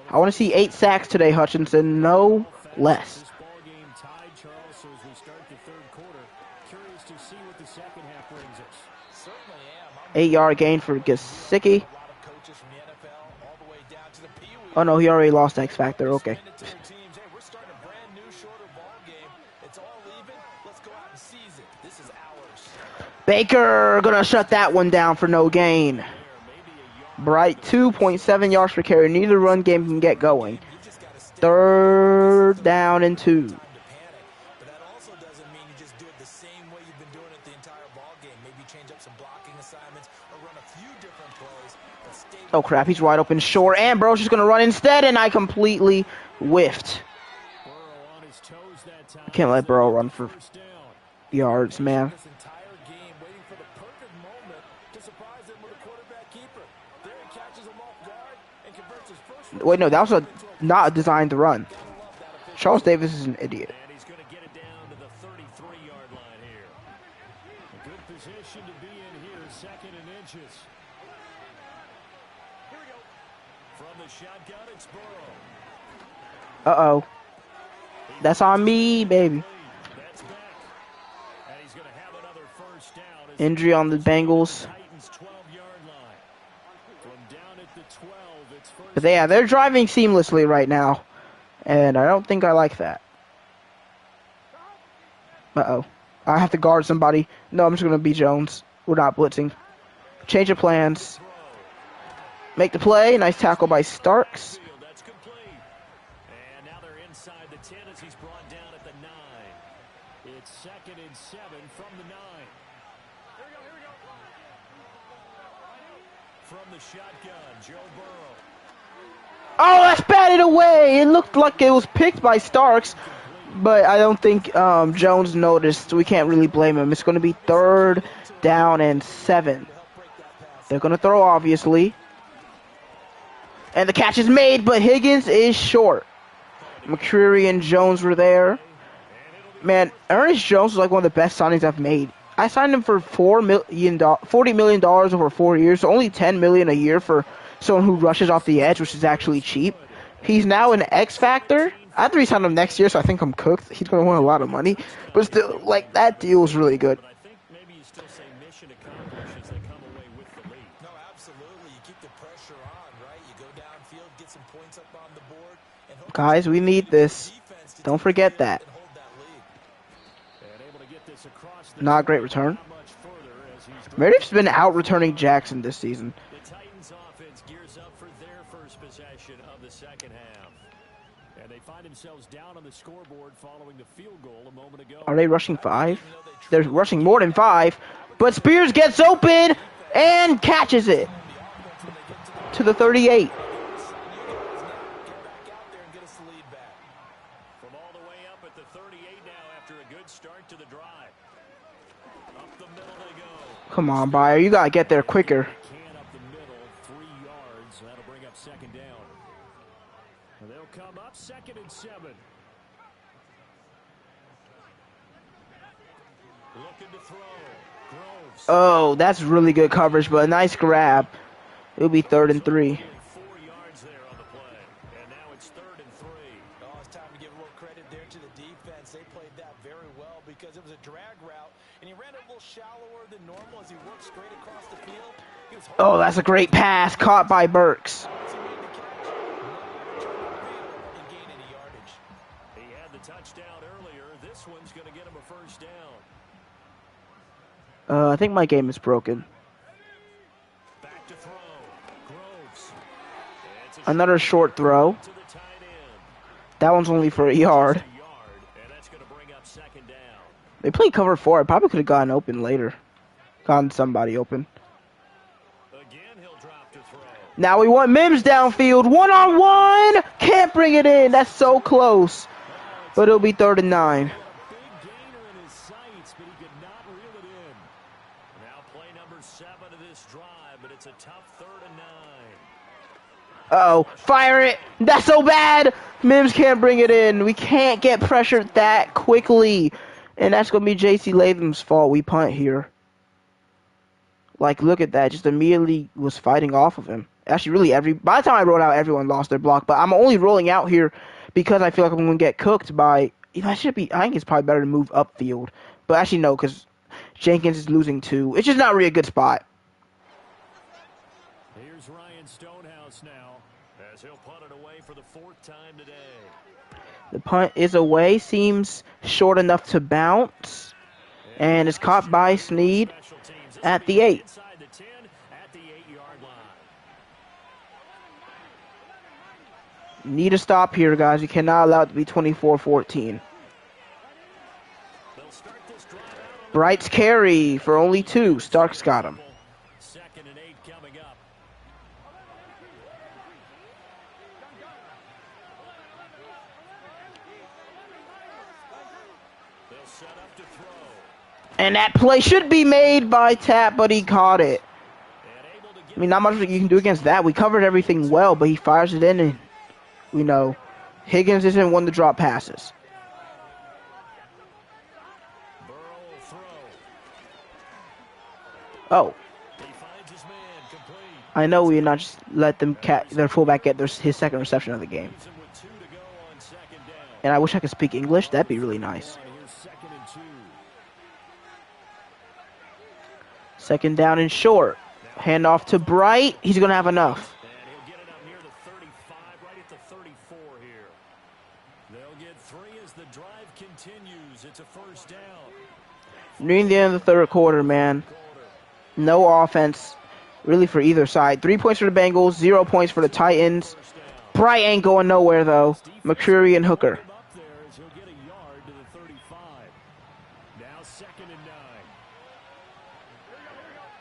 I want to see 8 sacks today, Hutchinson. No less. This ball game tied, Charles, so as we start the third quarter, curious to see what the second half brings us. Certainly am. 8-yard gain for Gesicki. Oh no, he already lost X Factor. Okay. Baker gonna shut that one down for no gain. Bright 2.7 yards per carry. Neither run game can get going. 3rd down and 2. But that also doesn't mean you just do it the same way you've been doing it the entire ball game. Maybe change up some blocking assignments. assignments or run a few different plays, but stay Oh crap, he's wide open short, and Burrow's just gonna run instead, and I completely whiffed. Burrow on his toes that time I can't as let they Burrow get run the for first down. yards, man. this entire game, waiting for the perfect moment to surprise them with a quarterback keeper. There he catches him off guard and converts his first Wait, no, that was into a not designed to run. gotta love that efficiency. Charles Davis is an idiot. And he's going to get it down to the 33-yard line here. A good position to be in here, 2nd and inches. Here we go. From the shotgun, it's Burrow. Uh-oh. That's on me, baby. That's back. And he's going to have another first down. As Injury on the Bengals. Titans 12-yard line. From down at the 12, it's first. But yeah, they're driving seamlessly right now. And I don't think I like that. Uh-oh. I have to guard somebody. No, I'm just going to be Jones. We're not blitzing. Change of plans. Make the play. Nice tackle by Starks. That's complete. And now they're inside the 10 as he's brought down at the 9. It's 2nd and 7 from the 9. Here we go. From the shotgun, Joe Burrow. Oh, that's batted away. It looked like it was picked by Starks. But I don't think Jones noticed. We can't really blame him. It's going to be 3rd down and 7. They're going to throw, obviously. And the catch is made, but Higgins is short. McCreary and Jones were there. Man, Ernest Jones was like one of the best signings I've made. I signed him for $40 million over 4 years, so only $10 million a year for someone who rushes off the edge, which is actually cheap. He's now an X factor. I have to re-sign him next year, so I think I'm cooked. He's going to win a lot of money. But still, like, that deal is really good. But I think maybe you still say mission accomplished as they come away with the lead. No, absolutely. You keep the pressure on, right? You go downfield, get some points up on the board, and hope Guys, we need this. Don't forget that. and hold that lead. And able to get this across the Not a great return. not much further as he's Meredith's been out-returning Jackson this season. The Titans offense gears up for their first possession of the second half. And they find themselves down on the scoreboard following the field goal a moment ago. Are they rushing 5? They're rushing more than 5. But Spears gets open and catches it to the 38. Get back out there and get us the lead back. From all the way up at the 38 now after a good start to the drive. Up the middle they go. Come on, Bayer. You got to get there quicker. Can up the middle, 3 yards. That'll bring up 2nd down. And they'll come up 2nd and 7. Looking to throw. Groves. Oh, that's really good coverage, but a nice grab. It'll be 3rd and 3. 4 yards there on the play. And now it's 3rd and 3. Oh, it's time to give a little credit there to the defense. They played that very well because it was a drag route, and he ran it a little shallower than normal as he worked straight across the field. He was Oh, that's a great pass caught by Burks. once he made the catch, no and gain any yardage. He had the touchdown earlier. This one's going to get him a first down. I think my game is broken. Back to throw. Groves. It's a Another short throw. to the tight end. That one's only for a yard. A yard, and that's going to bring up 2nd down. They played cover 4. I probably could have gotten open later. Gotten somebody open. Again, he'll drop to throw. Now we want Mims downfield. 1-on-1. Can't bring it in. That's so close. But it'll be 3rd and 9. Big gainer in his sights, but he could not reel it in. Now play number 7 of this drive, but it's a tough 3rd and 9. Uh-oh. Fire it. That's so bad. Mims can't bring it in. We can't get pressured that quickly. And that's going to be J.C. Latham's fault. We punt here. Like, look at that. Just immediately was fighting off of him. Actually, really, by the time I rolled out, everyone lost their block. But I'm only rolling out here because I feel like I'm going to get cooked by... I think it's probably better to move upfield. But actually, no, because Jenkins is losing 2. It's just not really a good spot. Here's Ryan Stonehouse now, as he'll punt it away for the 4th time today. The punt is away. Seems short enough to bounce. And it's caught by Snead Special teams. This at will the be 8. Inside the 10, at the 8-yard line. Need to stop here, guys. We cannot allow it to be 24-14. They'll start this drive out on Bright's carry for only 2. Starks got him. 2nd and 8 coming up. They'll set up to throw. And that play should be made by Tap, but he caught it. I mean, not much you can do against that. We covered everything well, but he fires it in, and we know Higgins isn't one to drop passes. Oh. I know we not just let them their fullback get his second reception of the game. And I wish I could speak English. That'd be really nice. Second down and short. Hand off to Bright. He's going to have enough. And he'll get it up near the 35, right at the 34 here. They'll get 3 as the drive continues. It's a first down. Nearing the end of the third quarter, man. No offense really for either side. 3 points for the Bengals, 0 points for the Titans. Bright ain't going nowhere, though. McCreary and Hooker.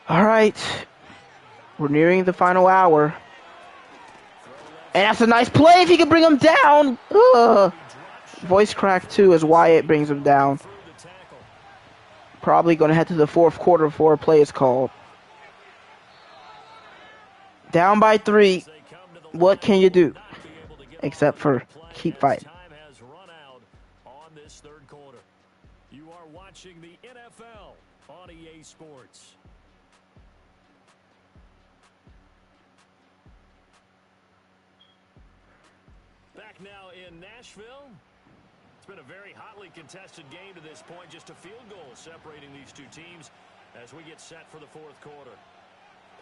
All right. We're nearing the final hour. And that's a nice play if he can bring him down. Ugh. Voice crack, too, as Wyatt brings him down. Probably going to head to the fourth quarter before a play is called. Down by 3. What can you do? Except for keep fighting. You are watching the NFL on EA Sports. Back now in Nashville. It's been a very hotly contested game to this point. Just a field goal separating these two teams as we get set for the fourth quarter.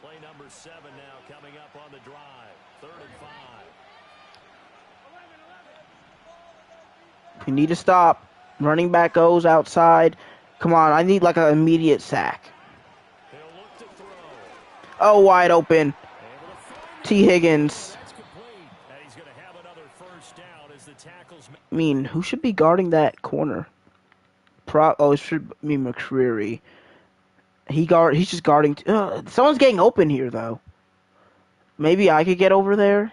Play number 7 now coming up on the drive. 3rd and 5. We need to stop. Running back goes outside. Come on, I need like an immediate sack. Oh, wide open. T. Higgins. I mean, who should be guarding that corner? It should be McCreary. He's just guarding. Someone's getting open here, though. Maybe I could get over there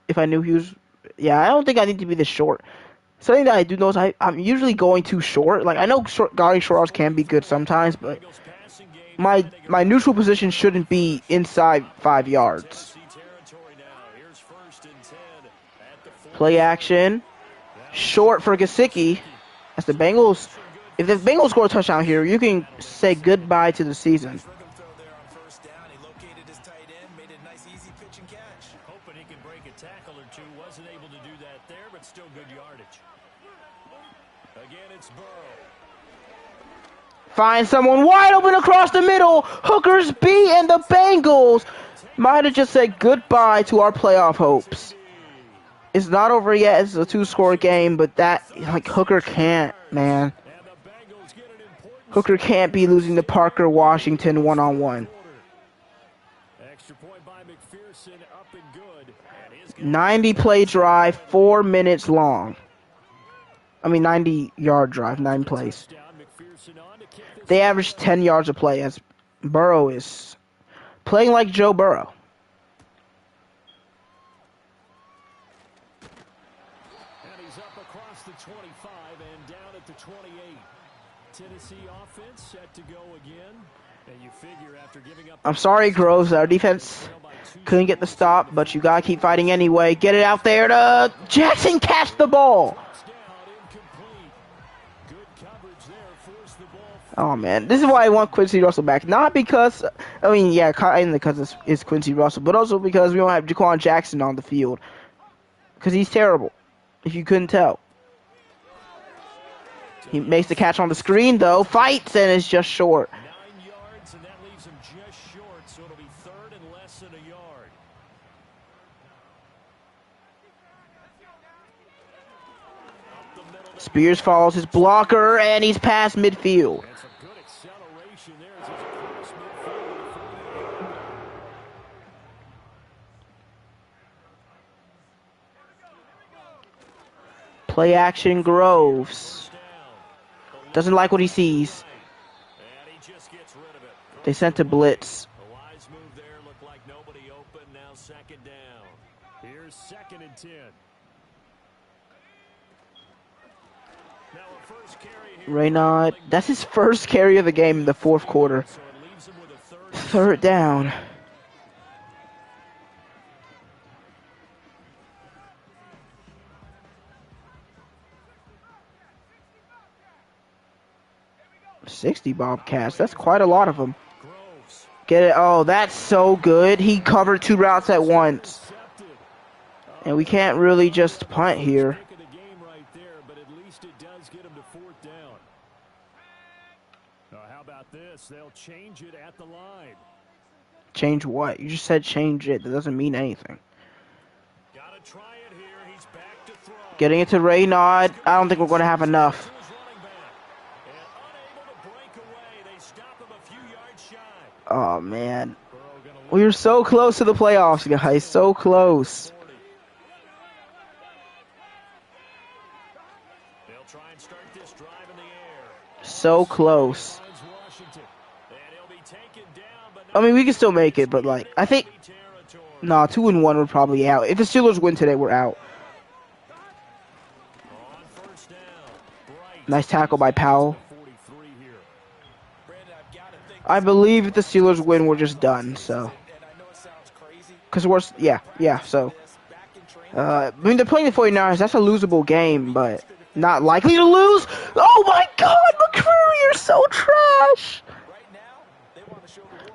if I knew he was. Yeah, I don't think I need to be this short. Something that I do know is I'm usually going too short. Like, I know guarding short arms can be good sometimes, but my neutral position shouldn't be inside 5 yards. Play action. Short for Gesicki. As the Bengals, if the Bengals score a touchdown here, you can say goodbye to the season. Hoping he can break a tackle or two. Wasn't able to do that there, but still good yardage. Again, it's Burrow. Find someone wide open across the middle. Hooker's beat, and the Bengals might have just said goodbye to our playoff hopes. It's not over yet. It's a 2-score game, but Hooker can't, man. Hooker can't be losing to Parker Washington one-on-one. 90-play drive, 4 minutes long. 90-yard drive, 9 plays. They average 10 yards a play as Burrow is playing like Joe Burrow. And he's up across the 25 and down at the 28. Tennessee offense set to go again. And you figure after giving up. I'm sorry, Groves. Our defense couldn't get the stop, but you gotta keep fighting anyway. Get it out there to Jackson. Catch the ball. Oh, man. This is why I want Quincy Russell back. Not because, because it's Quincy Russell, but also because we don't have Jaquan Jackson on the field. Because he's terrible, if you couldn't tell. He makes the catch on the screen, though. Fights, and it's just short. 9 yards, and that leaves him just short, so it'll be 3rd and less than a yard. Spears follows his blocker, and he's past midfield. Play action, Groves. Doesn't like what he sees. They sent to blitz. Nobody open. Now second down. Here's 2nd and 10. Now a first carry here. Raynaud, that's his first carry of the game in the fourth quarter. So it leaves him with a 3rd down. $60 Bobcats. That's quite a lot of them. Get it? Oh, that's so good. He covered 2 routes at once. And we can't really just punt here. How about this? They'll change it at the line. Change what? You just said change it. That doesn't mean anything. Gotta try it here. He's back to throw. Getting it to Raynaud. I don't think we're going to have enough. Oh, man. We were so close to the playoffs, guys. So close. So close. I mean, we can still make it, but, like, I think... Nah, 2-1, we're probably out. If the Steelers win today, we're out. Nice tackle by Powell. I believe if the Steelers win, we're just done, so. Because we're, yeah, so. I mean, they're playing the 49ers. That's a losable game, but not likely to lose. Oh, my God, McCreary, you're so trash.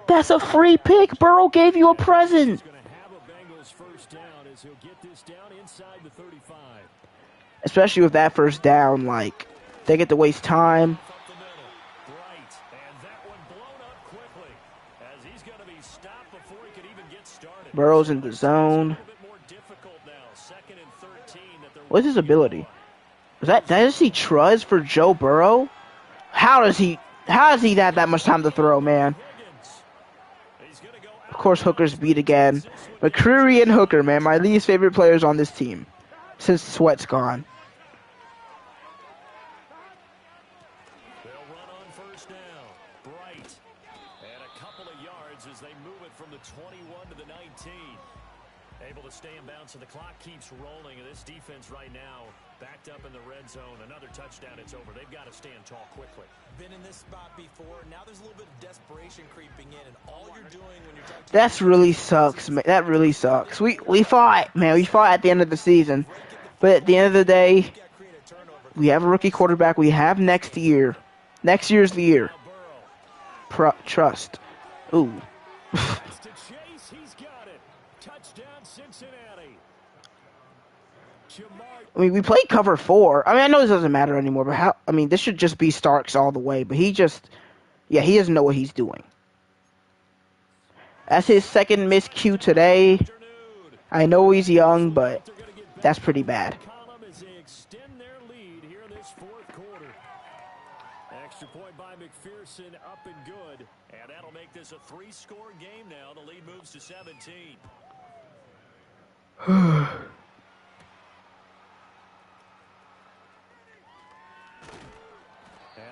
That's a free pick. Burrow gave you a present. Especially with that first down, like, they get to waste time. Burrow's in the zone. What's his ability? Does he trust for Joe Burrow? How does he have that much time to throw, man? Of course, Hooker's beat again. McCreary and Hooker, man, my least favorite players on this team since Sweat's gone. They'll run on first down. Bright. And a couple of yards as they move it from the 21 to the 19. Able to stay in bounds, and the clock keeps rolling. And this defense right now backed up in the red zone. Another touchdown, it's over. They've got to stand tall quickly. Been in this spot before. Now there's a little bit of desperation creeping in, and all you're doing when you're trying to... That really sucks, man. That really sucks. We fought, man. We fought at the end of the season. But at the end of the day, we have a rookie quarterback. We have next year. Next year's the year. Trust. Ooh. I mean, we played cover 4. I mean, I know this doesn't matter anymore, but I mean, this should just be Starks all the way. But he doesn't know what he's doing. That's his 2nd miscue today. I know he's young, but that's pretty bad. Extra point by McPherson, up and good. And that'll make this a 3-score game now. The lead moves to 17. And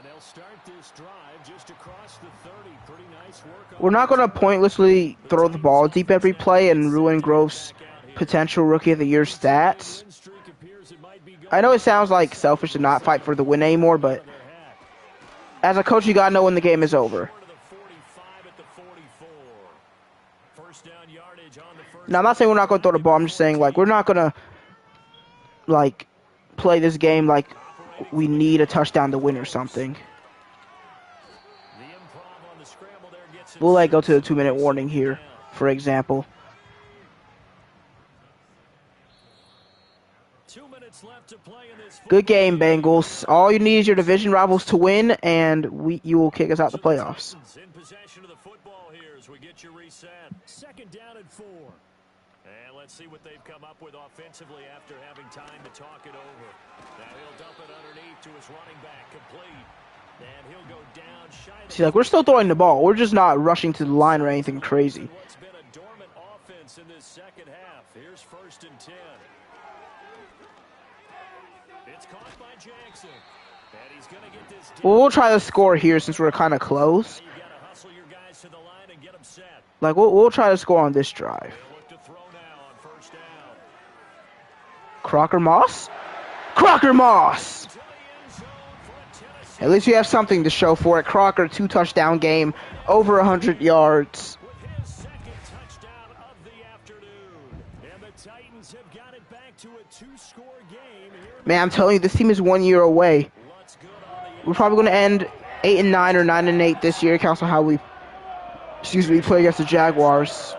they'll start this drive just across the 30. Pretty nice work. We're not going to pointlessly throw the ball deep every play and ruin Grove's potential Rookie of the Year stats. I know it sounds like selfish to not fight for the win anymore, but as a coach, you got to know when the game is over. Now, I'm not saying we're not going to throw the ball. I'm just saying, like, we're not going to, like, play this game like we need a touchdown to win or something. We'll, like, go to the 2-minute warning here, for example. 2 minutes left to play in this. Good game, Bengals. All you need is your division rivals to win, and you will kick us out the playoffs. In possession of the football here as we get you reset. 2nd down and 4. And let's see what they've come up with offensively after having time to talk it over. Now he'll dump it underneath to his running back, complete. And he'll go down shy. See, like, we're still throwing the ball. We're just not rushing to the line or anything crazy. What's been a dormant offense in this second half. Here's 1st and 10. It's caught by Jackson. And he's going to get this. Well, we'll try to score here since we're kind of close. guys to the line and get them set. Like, we'll try to score on this drive. They'll look to throw now on first down. Crocker Moss? Crocker Moss! To the end zone for a Tennessee. At least we have something to show for it. Crocker, 2-touchdown game, over 100 yards. With his second touchdown of the afternoon. And the Titans have got it back to a 2-score game here. Man, I'm telling you, this team is 1 year away. What's good on the We're probably going to end 8-9 or 9-8 this year. Counts on how we play against the Jaguars.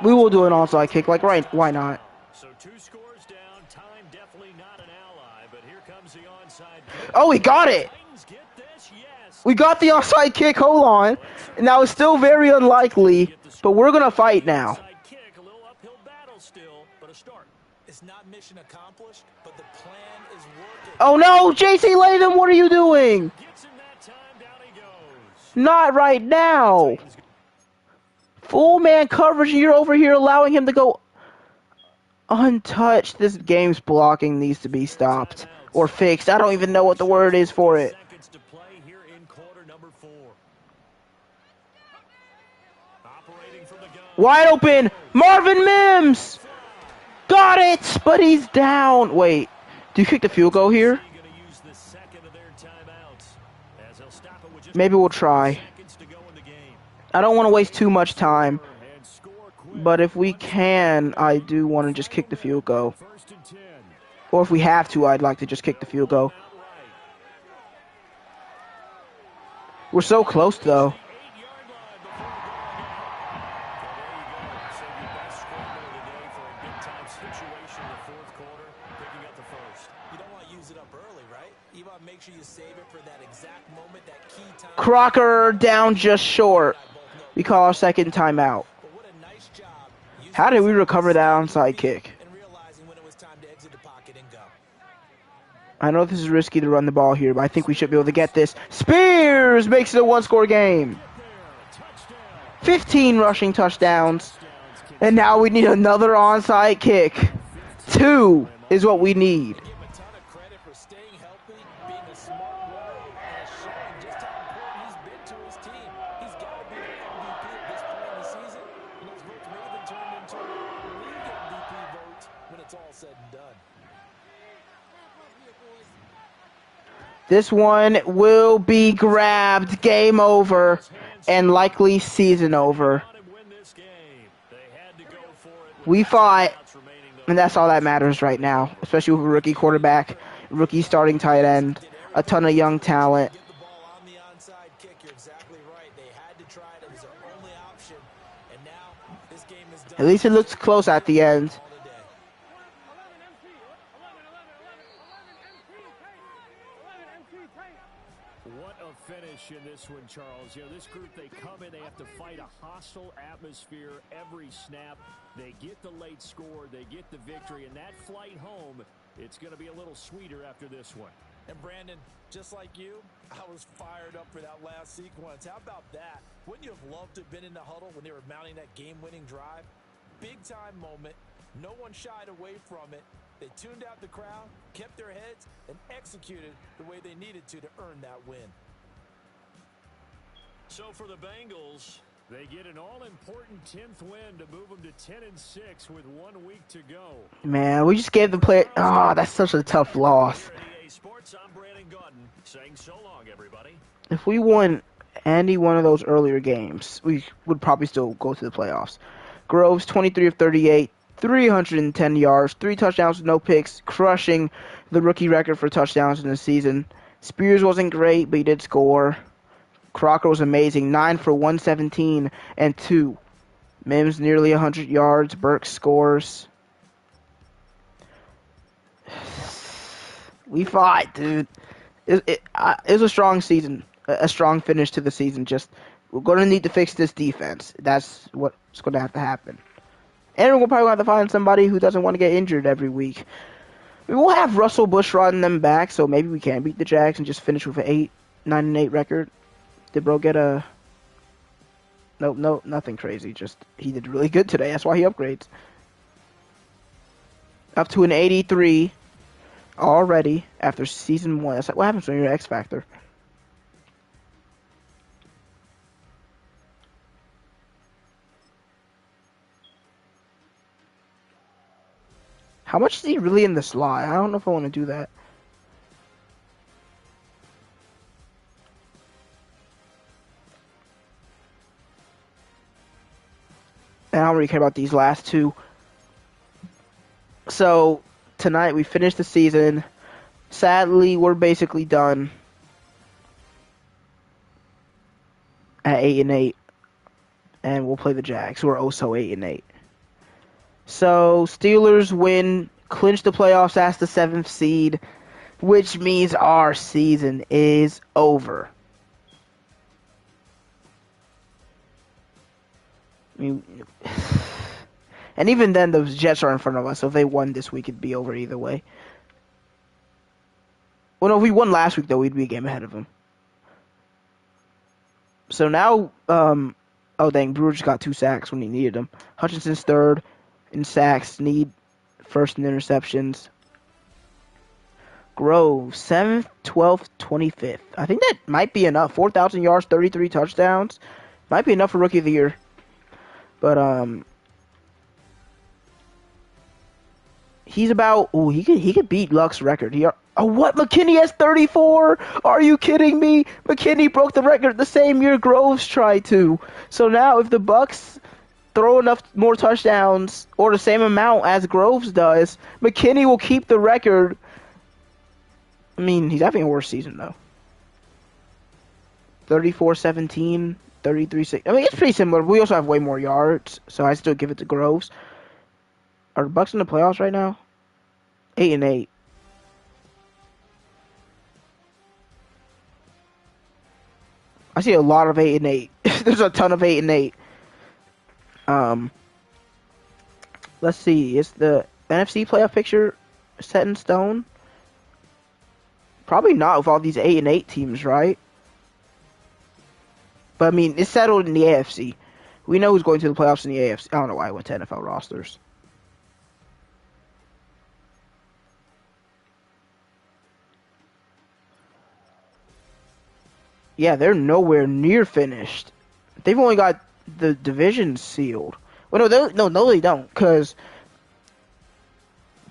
We will do an onside kick. Like, right? Why not? So 2 scores down. Time definitely not an ally, but here comes the onside kick. Oh, we got it! Titans get this, yes. We got the onside kick. Hold on. Now, it's still very unlikely, but we're going to fight now. Onside kick, a little uphill battle still, but a start. It's not mission accomplished, but the plan is working. Oh, no! JC Latham, what are you doing? Gets him that time, down he goes. Not right now. Full man coverage, and you're over here allowing him to go untouched. This game's blocking needs to be stopped or fixed. I don't even know what the word is for it. Seconds to play here in quarter number 4. Operating from the gun. Wide open, Marvin Mims. Got it, but he's down. Wait, do you kick the field goal here? Gonna use the second of their timeouts, as they'll stop it with just Maybe we'll try. seconds to go in the game. I don't want to waste too much time, And score quick. but if we can, I do want to just kick the field goal. First and 10. Or if we have to, I'd like to just kick the field goal. Outright. We're so close, though. 8-yard line before going out. So there you go. Save your best scrambler of the day for a big-time situation in the fourth quarter, picking up the first. You don't want to use it up early, right? You want to make sure you save it for that exact moment, that key time. Crocker down just short. We call our second timeout. But what a nice job. using How did we the recover that onside kick? and realizing when it was time to exit the pocket and go. I know this is risky to run the ball here, but I think we should be able to get this. Spears makes it a 1-score game. 15 rushing touchdowns. And now we need another onside kick. 2 is what we need. Give him a ton of credit for staying healthy, being a smart runner, and showing just how important he's been to his team. He's got to be the MVP at this point in the season, and those votes may even turn into league MVP votes when it's all said and done. This one will be grabbed. Game over. And likely season over. We fought. And that's all that matters right now. Especially with a rookie quarterback. Rookie starting tight end. A ton of young talent. Get the ball on the onside kick. You're exactly right. They had to try it. It was their only option. And now this game is done. At least it looks close at the end. All the day. What a finish in this one, Charles. You know, this group, they come in, they have to fight a hostile atmosphere every snap. They get the late score, they get the victory, and that flight home, it's going to be a little sweeter after this one. And Brandon, just like you, I was fired up for that last sequence. How about that? Wouldn't you have loved to have been in the huddle when they were mounting that game-winning drive? Big-time moment. No one shied away from it. They tuned out the crowd, kept their heads, and executed the way they needed to earn that win. So for the Bengals, they get an all-important 10th win to move them to 10-6 with 1 week to go. Man, we just gave the player. Oh, that's such a tough loss. Here at EA Sports, I'm Brandon Gordon saying so long, everybody. If we won any one of those earlier games, we would probably still go to the playoffs. Groves, 23 of 38, 310 yards, 3 touchdowns with no picks, crushing the rookie record for touchdowns in the season. Spears wasn't great, but he did score. Crocker was amazing, 9 for 117 and 2. Mims nearly 100 yards. Burks scores. We fought, dude. It was a strong season, a strong finish to the season. Just we're going to need to fix this defense. That's what's going to have to happen. And we're probably going to have to find somebody who doesn't want to get injured every week. We'll have Russell Bushrod them back, so maybe we can beat the Jags and just finish with an 9-8 record. Did bro get a... No, nothing crazy. Just he did really good today. That's why he upgrades. Up to an 83 already after season 1. That's like what happens when you're an X Factor. How much is he really in the slot? I don't know if I want to do that. And I don't really care about these last two. So, tonight we finished the season. Sadly, we're basically done at 8-8. And we'll play the Jags, who are also 8-8. So, Steelers win, clinch the playoffs as the 7th seed, which means our season is over. I mean, and even then, the Jets are in front of us, so if they won this week, it'd be over either way. Well, no, if we won last week, though, we'd be a game ahead of them. So now, oh dang, Brewer just got 2 sacks when he needed them. Hutchinson's third in sacks, need first in interceptions. Grove, 7th, 12th, 25th. I think that might be enough. 4,000 yards, 33 touchdowns. Might be enough for Rookie of the Year. But, he's about, he could beat Luck's record. Oh, what? McKinney has 34? Are you kidding me? McKinney broke the record the same year Groves tried to. So now if the Bucks throw enough more touchdowns or the same amount as Groves does, McKinney will keep the record. I mean, he's having a worse season, though. 34-17, 33-6. I mean, it's pretty similar. We also have way more yards, so I still give it to Groves. Are the Bucks in the playoffs right now? 8-8. I see a lot of 8-8. There's a ton of 8-8. Let's see. Is the NFC playoff picture set in stone? Probably not with all these 8-8 teams, right? But I mean, it's settled in the AFC. We know who's going to the playoffs in the AFC. I don't know why I went to NFL rosters. Yeah, they're nowhere near finished. They've only got the division sealed. Well, no, they don't, because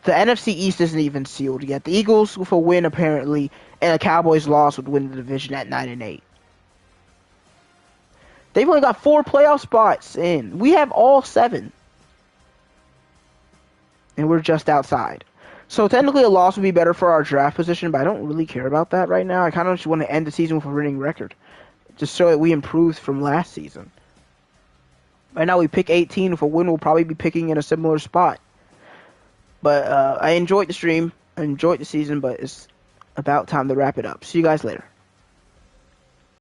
the NFC East isn't even sealed yet. The Eagles, with a win apparently, and a Cowboys loss, would win the division at 9-8. They've only got 4 playoff spots in. We have all 7. And we're just outside. So technically a loss would be better for our draft position, but I don't really care about that right now. I kind of just want to end the season with a winning record. Just so that we improved from last season. Right now we pick 18. With a win, we'll probably be picking in a similar spot. But I enjoyed the stream. I enjoyed the season, but it's about time to wrap it up. See you guys later.